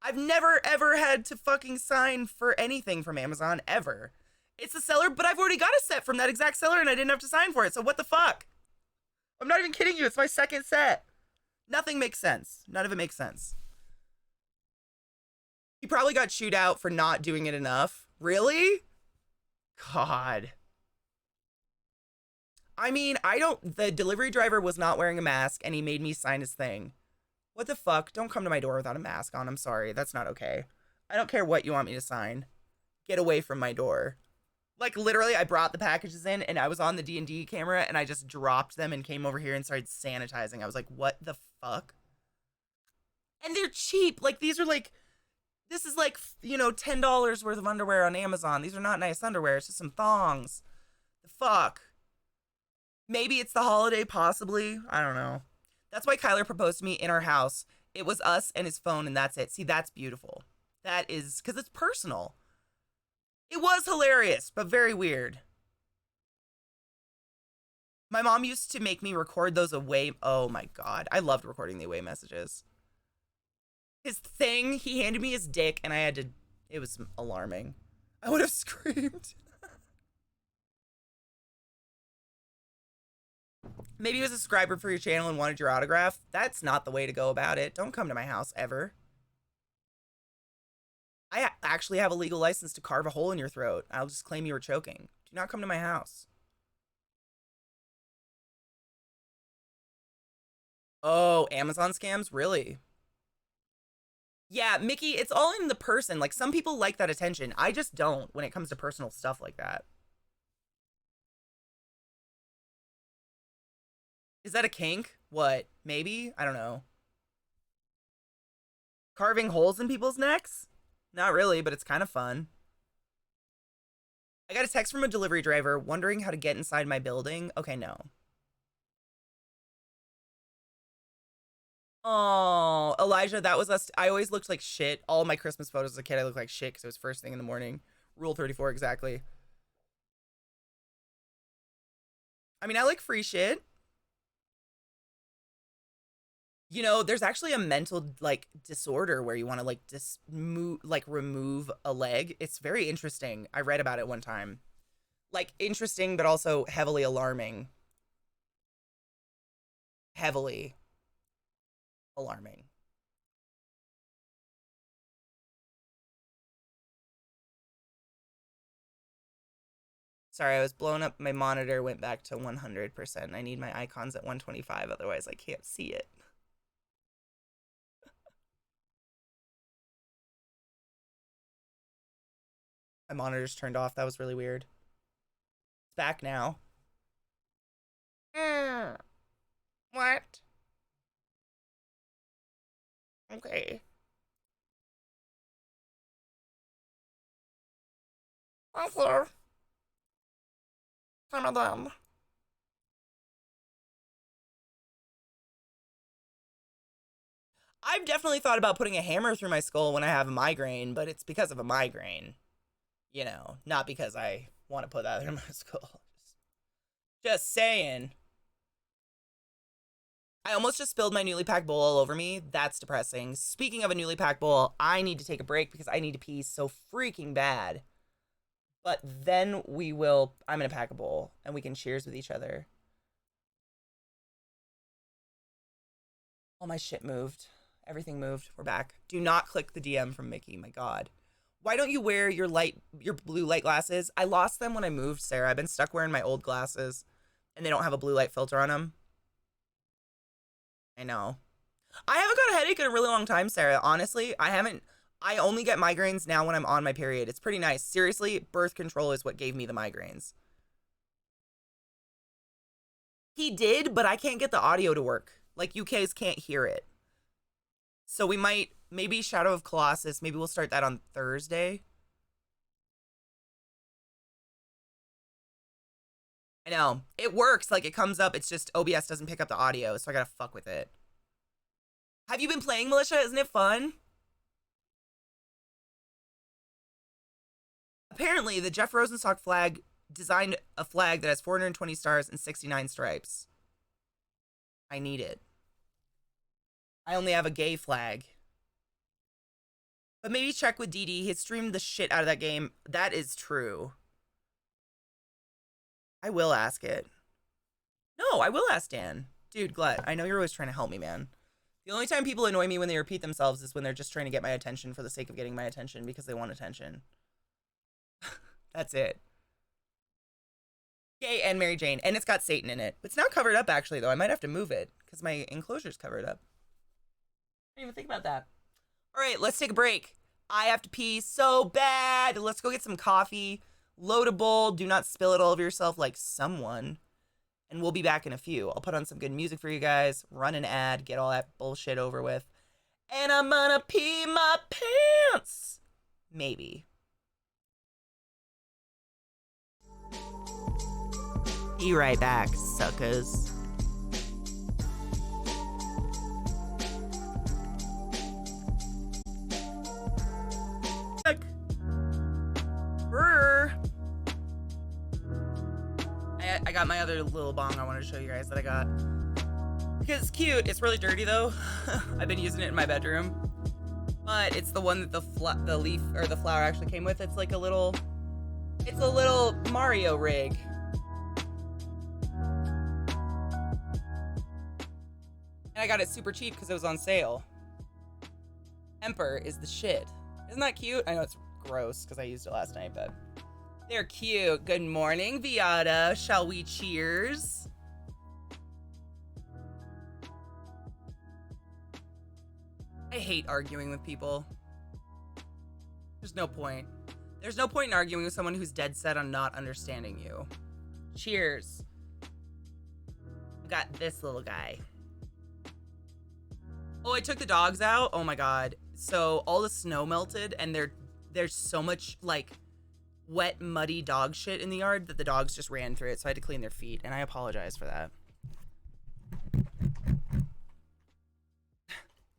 Speaker 1: I've never, ever had to fucking sign for anything from Amazon, ever. It's a seller, but I've already got a set from that exact seller, and I didn't have to sign for it, so what the fuck? I'm not even kidding you. It's my second set. Nothing makes sense. None of it makes sense. He probably got chewed out for not doing it enough. Really? God. I mean, the delivery driver was not wearing a mask and he made me sign his thing. What the fuck? Don't come to my door without a mask on. I'm sorry. That's not okay. I don't care what you want me to sign. Get away from my door. Like, literally, I brought the packages in and I was on the D&D camera and I just dropped them and came over here and started sanitizing. I was like, what the fuck? And they're cheap. Like, these are like, this is like, you know, $10 worth of underwear on Amazon. These are not nice underwear. It's just some thongs. The fuck? Maybe it's the holiday, possibly. I don't know. That's why Kyler proposed to me in our house. It was us and his phone, and that's it. See, that's beautiful. That is, because it's personal. It was hilarious, but very weird. My mom used to make me record those away. Oh my God. I loved recording the away messages. His thing, he handed me his dick, and I had to, it was alarming. I would have screamed. Maybe he was a subscriber for your channel and wanted your autograph. That's not the way to go about it. Don't come to my house ever. I actually have a legal license to carve a hole in your throat. I'll just claim you were choking. Do not come to my house. Oh, Amazon scams? Really? Yeah, Mickey, it's all in the person. Like, some people like that attention. I just don't when it comes to personal stuff like that. Is that a kink? What? Maybe? I don't know. Carving holes in people's necks? Not really, but it's kind of fun. I got a text from a delivery driver wondering how to get inside my building. Okay, no. Oh, Elijah, that was us. I always looked like shit. All my Christmas photos as a kid, I looked like shit because it was first thing in the morning. Rule 34, exactly. I mean, I like free shit. You know, there's actually a mental, like, disorder where you want to, like, remove a leg. It's very interesting. I read about it one time. Like, interesting, but also heavily alarming. Heavily alarming. Sorry, I was blowing up. My monitor went back to 100%. I need my icons at 125, otherwise I can't see it. My monitor's turned off. That was really weird. It's back now. What? Okay. Thank you. Come again. I've definitely thought about putting a hammer through my skull when I have a migraine, but it's because of a migraine. You know, not because I want to put that in my skull. Just saying. I almost just spilled my newly packed bowl all over me. That's depressing. Speaking of a newly packed bowl, I need to take a break because I need to pee so freaking bad. But then I'm going to pack a bowl and we can cheers with each other. All my shit moved. Everything moved. We're back. Do not click the DM from Mickey. My God. Why don't you wear your blue light glasses? I lost them when I moved, Sarah. I've been stuck wearing my old glasses, and they don't have a blue light filter on them. I know. I haven't got a headache in a really long time, Sarah. Honestly, I haven't. I only get migraines now when I'm on my period. It's pretty nice. Seriously, birth control is what gave me the migraines. He did, but I can't get the audio to work. Like, you guys can't hear it. So we might, maybe Shadow of Colossus, maybe we'll start that on Thursday. I know. It works. Like, it comes up. It's just OBS doesn't pick up the audio, so I gotta fuck with it. Have you been playing, Militia? Isn't it fun? Apparently, the Jeff Rosenstock flag designed a flag that has 420 stars and 69 stripes. I need it. I only have a gay flag. But maybe check with DD. He streamed the shit out of that game. That is true. I will ask it. No, I will ask Dan. Dude, Glut, I know you're always trying to help me, man. The only time people annoy me when they repeat themselves is when they're just trying to get my attention for the sake of getting my attention because they want attention. That's it. Gay and Mary Jane. And it's got Satan in it. It's not covered up, actually, though. I might have to move it because my enclosure's covered up. I didn't even think about that. All right, let's take a break. I have to pee so bad. Let's go get some coffee. Load a bowl. Do not spill it all over yourself like someone. And we'll be back in a few. I'll put on some good music for you guys. Run an ad. Get all that bullshit over with. And I'm gonna pee my pants. Maybe. Be right back, suckers. I got my other little bong I wanted to show you guys that I got. Because it's cute. It's really dirty though. I've been using it in my bedroom. But it's the one that the leaf or the flower actually came with. It's like a little Mario rig. And I got it super cheap because it was on sale. Emperor is the shit. Isn't that cute? I know it's gross because I used it last night, but they're cute. Good morning, Viata. Shall we cheers? I hate arguing with people. There's no point. There's no point in arguing with someone who's dead set on not understanding you. Cheers. We got this little guy. Oh, I took the dogs out. Oh my God. So all the snow melted and there's so much like wet, muddy dog shit in the yard that the dogs just ran through it. So I had to clean their feet and I apologize for that.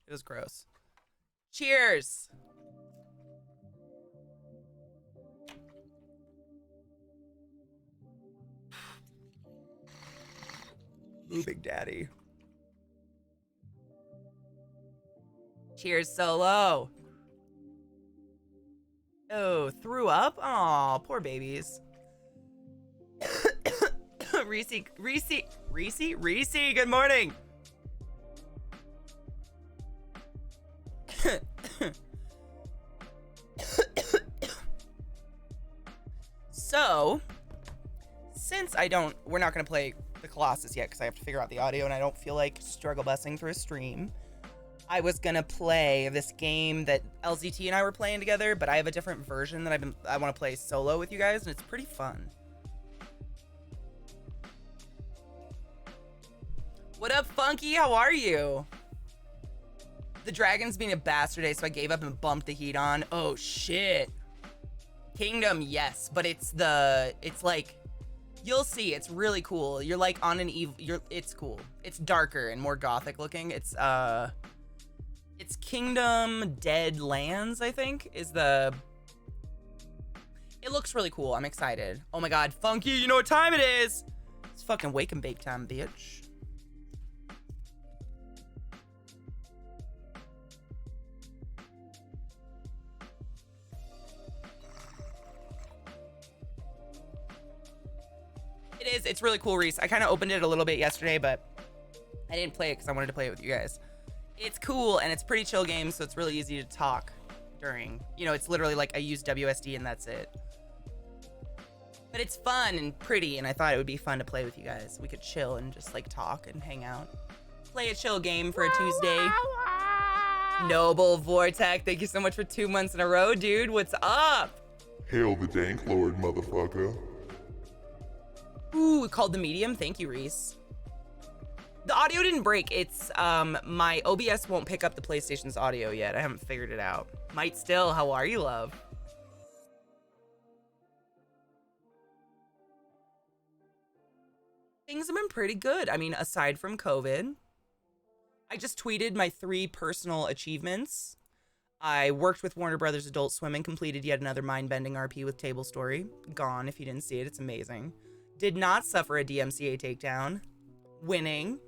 Speaker 1: It was gross. Cheers. Ooh, Big Daddy. Cheers, Solo. Oh, threw up? Aw, poor babies. Reese, good morning. So, since we're not going to play the Colossus yet because I have to figure out the audio and I don't feel like struggle bussing through a stream. I was gonna play this game that LZT and I were playing together, but I have a different version that I want to play solo with you guys, and it's pretty fun. What up, Funky? How are you? The dragon's being a bastard today, so I gave up and bumped the heat on. Oh shit. Kingdom, yes, but it's like, you'll see. It's really cool. You're like on an evil. It's cool. It's darker and more gothic looking. It's Kingdom Dead Lands, I think, is the... It looks really cool. I'm excited. Oh my God, Funky, you know what time it is? It's fucking wake and bake time, bitch. It is. It's really cool, Reese. I kind of opened it a little bit yesterday, but I didn't play it because I wanted to play it with you guys. It's cool and it's pretty chill game, so it's really easy to talk during. You know, it's literally like I use WSD and that's it. But it's fun and pretty, and I thought it would be fun to play with you guys. We could chill and just like talk and hang out. Play a chill game for a Tuesday. Noble Vortex, thank you so much for 2 months in a row, dude. What's up?
Speaker 7: Hail the Dank Lord, motherfucker.
Speaker 1: Ooh, called the medium. Thank you, Reese. The audio didn't break. It's my OBS won't pick up the PlayStation's audio yet. I haven't figured it out. Might still. How are you, love? Things have been pretty good. I mean, aside from COVID, I just tweeted my 3 personal achievements. I worked with Warner Brothers Adult Swim and completed yet another mind-bending RP with Table Story. Gone if you didn't see it. It's amazing. Did not suffer a DMCA takedown. Winning.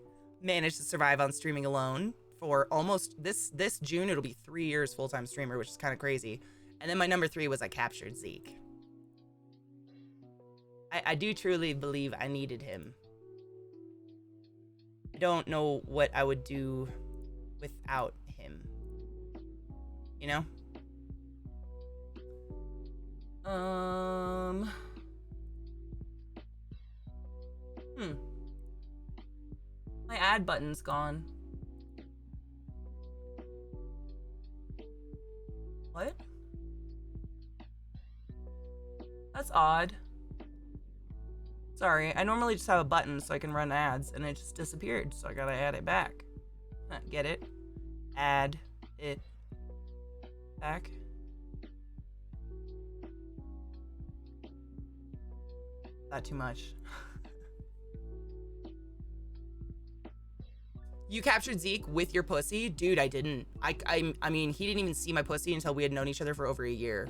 Speaker 1: Managed to survive on streaming alone for almost this June. It'll be 3 years full-time streamer, which is kind of crazy. And then my number 3 was I captured Zeke. I do truly believe I needed him. I don't know what I would do without him. You know? My add button's gone. What? That's odd. Sorry, I normally just have a button so I can run ads, and it just disappeared, so I gotta add it back. Get it? Add it back. Not too much. You captured Zeke with your pussy? Dude, I didn't. I mean, he didn't even see my pussy until we had known each other for over a year.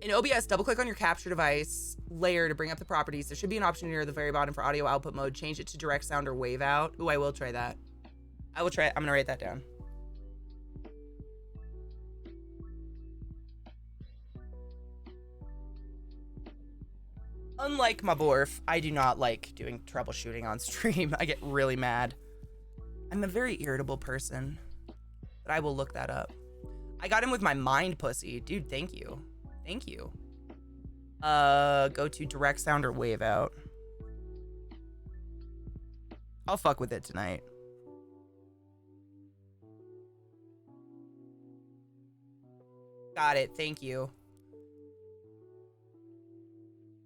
Speaker 1: In OBS, double click on your capture device layer to bring up the properties. There should be an option near the very bottom for audio output mode. Change it to direct sound or wave out. Ooh, I will try that. I will try it. I'm gonna write that down. Unlike my Borf, I do not like doing troubleshooting on stream. I get really mad. I'm a very irritable person, but I will look that up. I got him with my mind pussy. Dude, thank you. Thank you. Go to direct sound or wave out. I'll fuck with it tonight. Got it. Thank you.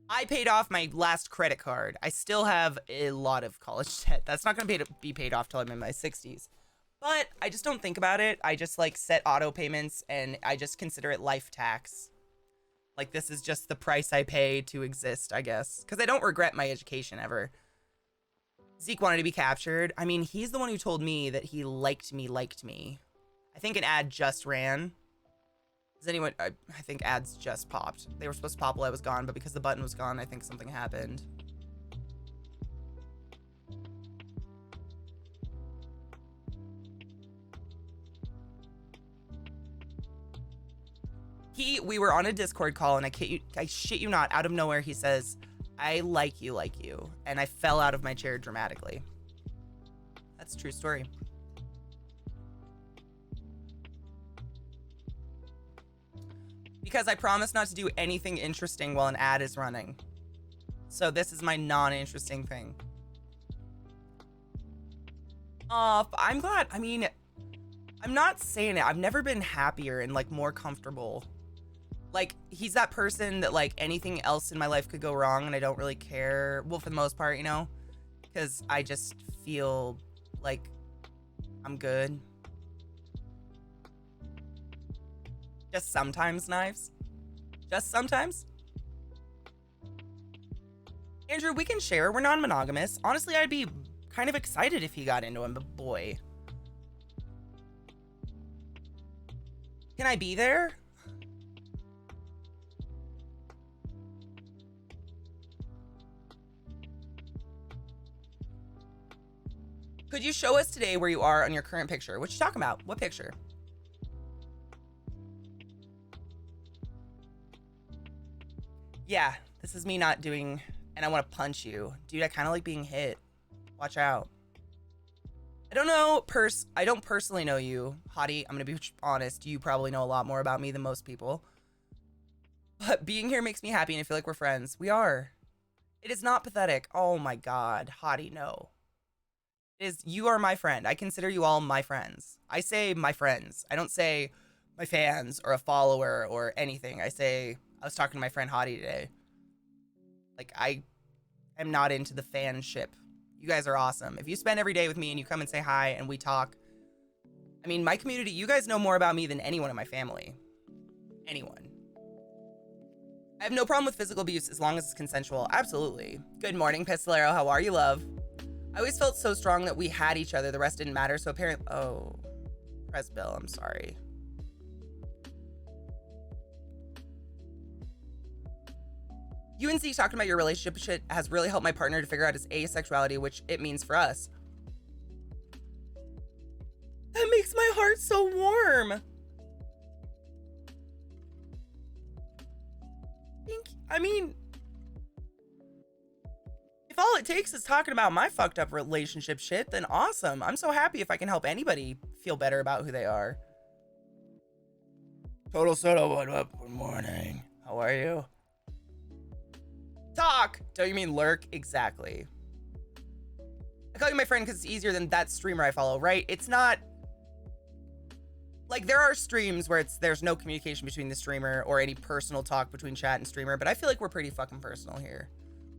Speaker 1: I paid off my last credit card. I still have a lot of college debt. That's not going to be paid off till I'm in my 60s. But I just don't think about it. I just like set auto payments and I just consider it life tax. Like this is just the price I pay to exist, I guess. Because I don't regret my education ever. Zeke wanted to be captured. I mean, he's the one who told me that he liked me. I think an ad just ran. Does anyone, I think ads just popped. They were supposed to pop while I was gone, but because the button was gone, I think something happened. We were on a Discord call and I shit you not, out of nowhere he says, I like you. And I fell out of my chair dramatically. That's a true story. Because I promised not to do anything interesting while an ad is running. So this is my non-interesting thing. I'm glad. I mean, I'm not saying it. I've never been happier and like more comfortable. Like he's that person that like anything else in my life could go wrong and I don't really care. Well, for the most part, you know, because I just feel like I'm good. Just sometimes, Knives. Just sometimes. Andrew, we can share. We're non-monogamous. Honestly, I'd be kind of excited if he got into him, but boy. Can I be there? Could you show us today where you are on your current picture? What you talking about? What picture? Yeah, this is me not doing, and I want to punch you. Dude, I kind of like being hit. Watch out. I don't personally know you, Hottie. I'm gonna be honest. You probably know a lot more about me than most people. But being here makes me happy and I feel like we're friends. We are. It is not pathetic. Oh my God, Hottie, no. It is, you are my friend. I consider you all my friends. I say my friends. I don't say my fans or a follower or anything. I say, I was talking to my friend Hottie today. Like, I am not into the fanship. You guys are awesome. If you spend every day with me and you come and say hi and we talk, I mean, my community, you guys know more about me than anyone in my family. Anyone. I have no problem with physical abuse as long as it's consensual. Absolutely. Good morning, Pistolero. How are you, love? I always felt so strong that we had each other. The rest didn't matter. So apparently, oh, press Bill. I'm sorry. UNC talking about your relationship shit has really helped my partner to figure out his asexuality, which it means for us. That makes my heart so warm. I mean, if all it takes is talking about my fucked up relationship shit, then awesome. I'm so happy if I can help anybody feel better about who they are. Total Soda, what up? Good morning. How are you? Talk! Don't you mean lurk? Exactly. I call you my friend because it's easier than that streamer I follow, right? It's not... Like, there are streams where there's no communication between the streamer or any personal talk between chat and streamer, but I feel like we're pretty fucking personal here.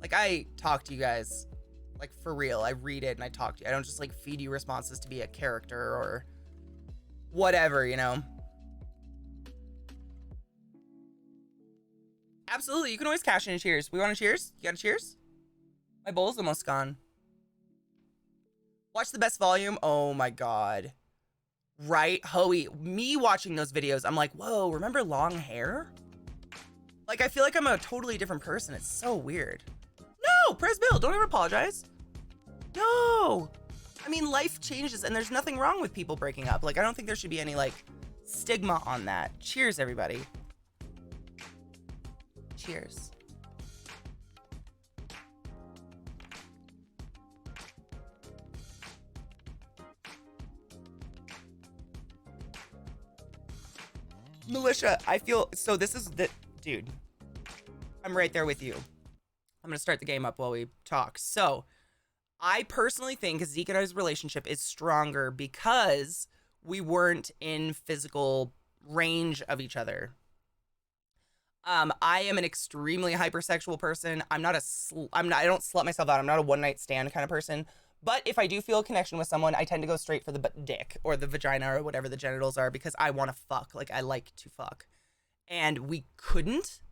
Speaker 1: Like, I talk to you guys, like, for real. I read it and I talk to you. I don't just, like, feed you responses to be a character or whatever, you know? Absolutely. You can always cash in a cheers. We want a cheers? You got a cheers? My bowl's almost gone. Watch the best volume. Oh, my God. Right, Hoey, me watching those videos, I'm like, whoa, remember long hair? Like, I feel like I'm a totally different person. It's so weird. No, press Bill, don't ever apologize. No. I mean, life changes and there's nothing wrong with people breaking up. Like, I don't think there should be any, like, stigma on that. Cheers, everybody. Cheers. Militia, I feel, so this is the, dude, I'm right there with you. I'm gonna start the game up while we talk. So, I personally think Zeke and I's relationship is stronger because we weren't in physical range of each other. I am an extremely hypersexual person. I don't slut myself out. I'm not a one night stand kind of person. But if I do feel a connection with someone, I tend to go straight for the dick or the vagina or whatever the genitals are because I want to fuck. Like, I like to fuck. And we couldn't,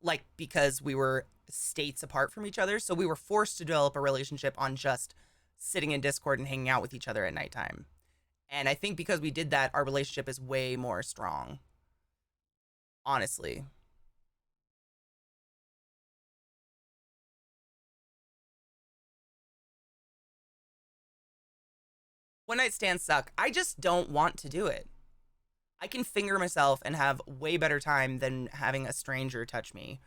Speaker 1: like, because we were states apart from each other. So we were forced to develop a relationship on just sitting in Discord and hanging out with each other at nighttime. And I think because we did that, our relationship is way more strong. Honestly. One night stands suck. I just don't want to do it. I can finger myself and have way better time than having a stranger touch me.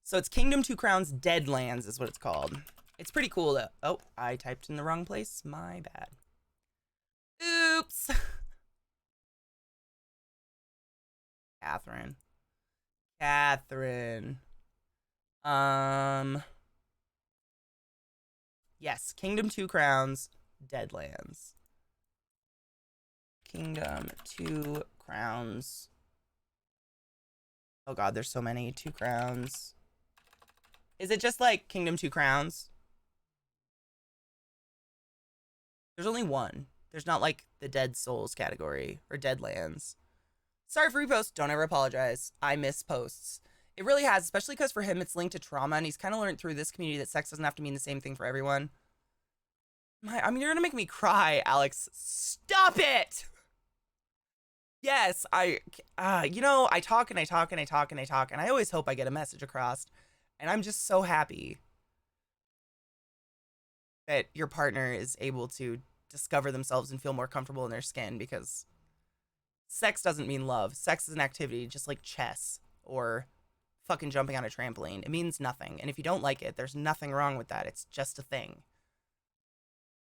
Speaker 1: So it's Kingdom Two Crowns Deadlands is what it's called. It's pretty cool though. Oh, I typed in the wrong place. My bad. Oops. Catherine. Yes, Kingdom Two Crowns Deadlands. Kingdom Two Crowns. Oh God, there's so many. Two Crowns. Is it just like Kingdom Two Crowns? There's only one. There's not like the Dead Souls category or Deadlands. Sorry for repost. Don't ever apologize. I miss posts. It really has, especially because for him it's linked to trauma and he's kind of learned through this community that sex doesn't have to mean the same thing for everyone. I mean, you're gonna make me cry, Alex. Stop it! Yes, you know, I talk and I talk and I talk and I talk, and I always hope I get a message across. And I'm just so happy that your partner is able to discover themselves and feel more comfortable in their skin, because sex doesn't mean love. Sex is an activity, just like chess or fucking jumping on a trampoline. It means nothing. And if you don't like it, there's nothing wrong with that. It's just a thing.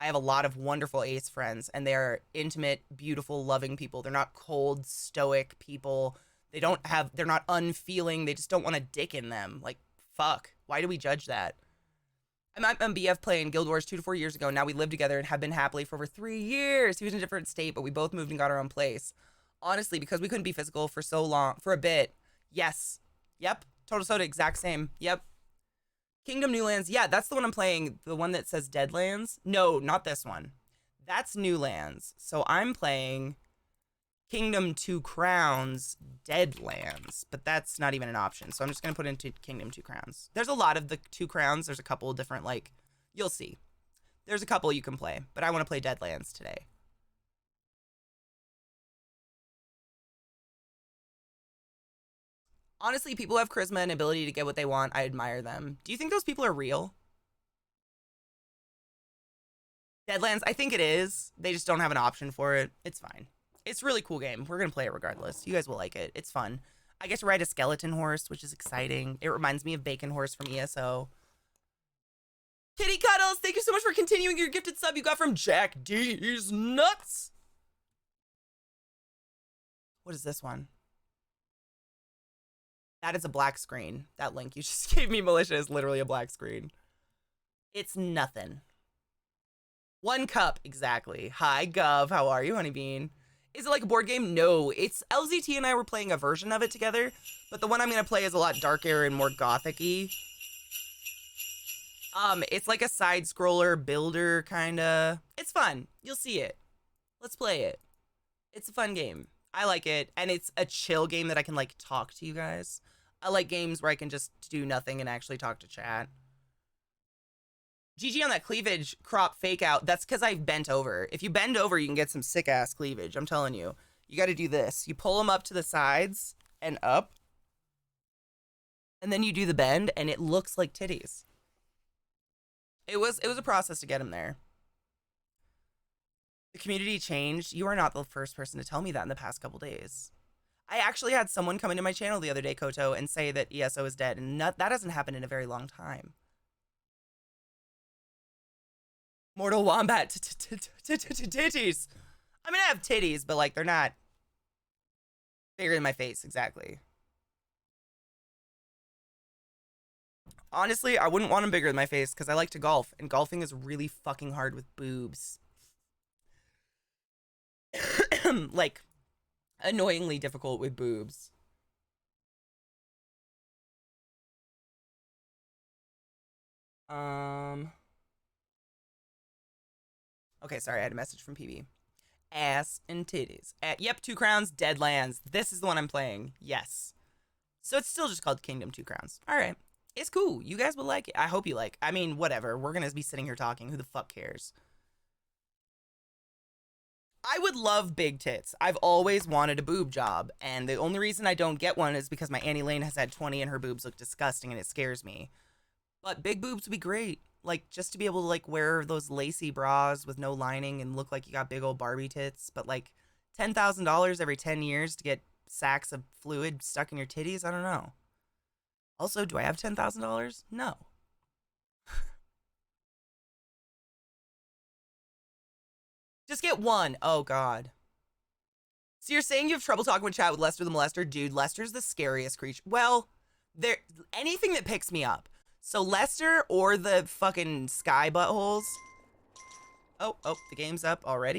Speaker 1: I have a lot of wonderful ace friends, and they're intimate, beautiful, loving people. They're not cold, stoic people. They're not unfeeling. They just don't want a dick in them. Like, fuck. Why do we judge that? I met my BF playing Guild Wars 2 to 4 years ago. Now we live together and have been happily for over 3 years. He was in a different state, but we both moved and got our own place. Honestly, because we couldn't be physical for so long, for a bit. Yes. Yep. Total Soda, exact same. Yep. Kingdom Newlands. Yeah, that's the one I'm playing. The one that says Deadlands. No, not this one. That's Newlands. So I'm playing Kingdom Two Crowns Deadlands, but that's not even an option. So I'm just going to put into Kingdom Two Crowns. There's a lot of the Two Crowns. There's a couple of different, like, you'll see. There's a couple you can play, but I want to play Deadlands today. Honestly, people who have charisma and ability to get what they want. I admire them. Do you think those people are real? Deadlands, I think it is. They just don't have an option for it. It's fine. It's a really cool game. We're going to play it regardless. You guys will like it. It's fun. I get to ride a skeleton horse, which is exciting. It reminds me of Bacon Horse from ESO. Kitty Cuddles, thank you so much for continuing your gifted sub you got from Jack D's Nuts. What is this one? That is a black screen. That link you just gave me, Militia, is literally a black screen. It's nothing. 1 cup, exactly. Hi, Gov. How are you, Honeybean? Is it like a board game? No. It's LZT and I were playing a version of it together, but the one I'm going to play is a lot darker and more gothic-y. It's like a side-scroller builder, kind of. It's fun. You'll see it. Let's play it. It's a fun game. I like it, and it's a chill game that I can, like, talk to you guys. I like games where I can just do nothing and actually talk to chat. GG on that cleavage crop fake out. That's because I bent over. If you bend over, you can get some sick-ass cleavage. I'm telling you. You got to do this. You pull them up to the sides and up, and then you do the bend, and it looks like titties. It was a process to get them there. The community changed. You are not the first person to tell me that in the past couple days. I actually had someone come into my channel the other day, Koto, and say that ESO is dead, and that hasn't happened in a very long time. Mortal Wombat titties. I mean, I have titties, but, like, they're not bigger than my face, exactly. Honestly, I wouldn't want them bigger than my face because I like to golf, and golfing is really fucking hard with boobs. Like, annoyingly difficult with boobs. Okay, sorry, I had a message from PB. Ass and titties. Yep, 2 Crowns, Deadlands. This is the one I'm playing. Yes. So it's still just called Kingdom 2 Crowns. All right. It's cool. You guys will like it. I hope you like it. I mean, whatever. We're going to be sitting here talking. Who the fuck cares? I would love big tits. I've always wanted a boob job, and the only reason I don't get one is because my Annie Lane has had 20 and her boobs look disgusting and it scares me. But big boobs would be great. Like, just to be able to, like, wear those lacy bras with no lining and look like you got big old Barbie tits. But, like, $10,000 every 10 years to get sacks of fluid stuck in your titties? I don't know. Also, do I have $10,000? No. Just get one. Oh, God. So you're saying you have trouble talking with chat with Lester the Molester? Dude, Lester's the scariest creature. Well, anything that picks me up. So Lester or the fucking sky buttholes. Oh, the game's up already.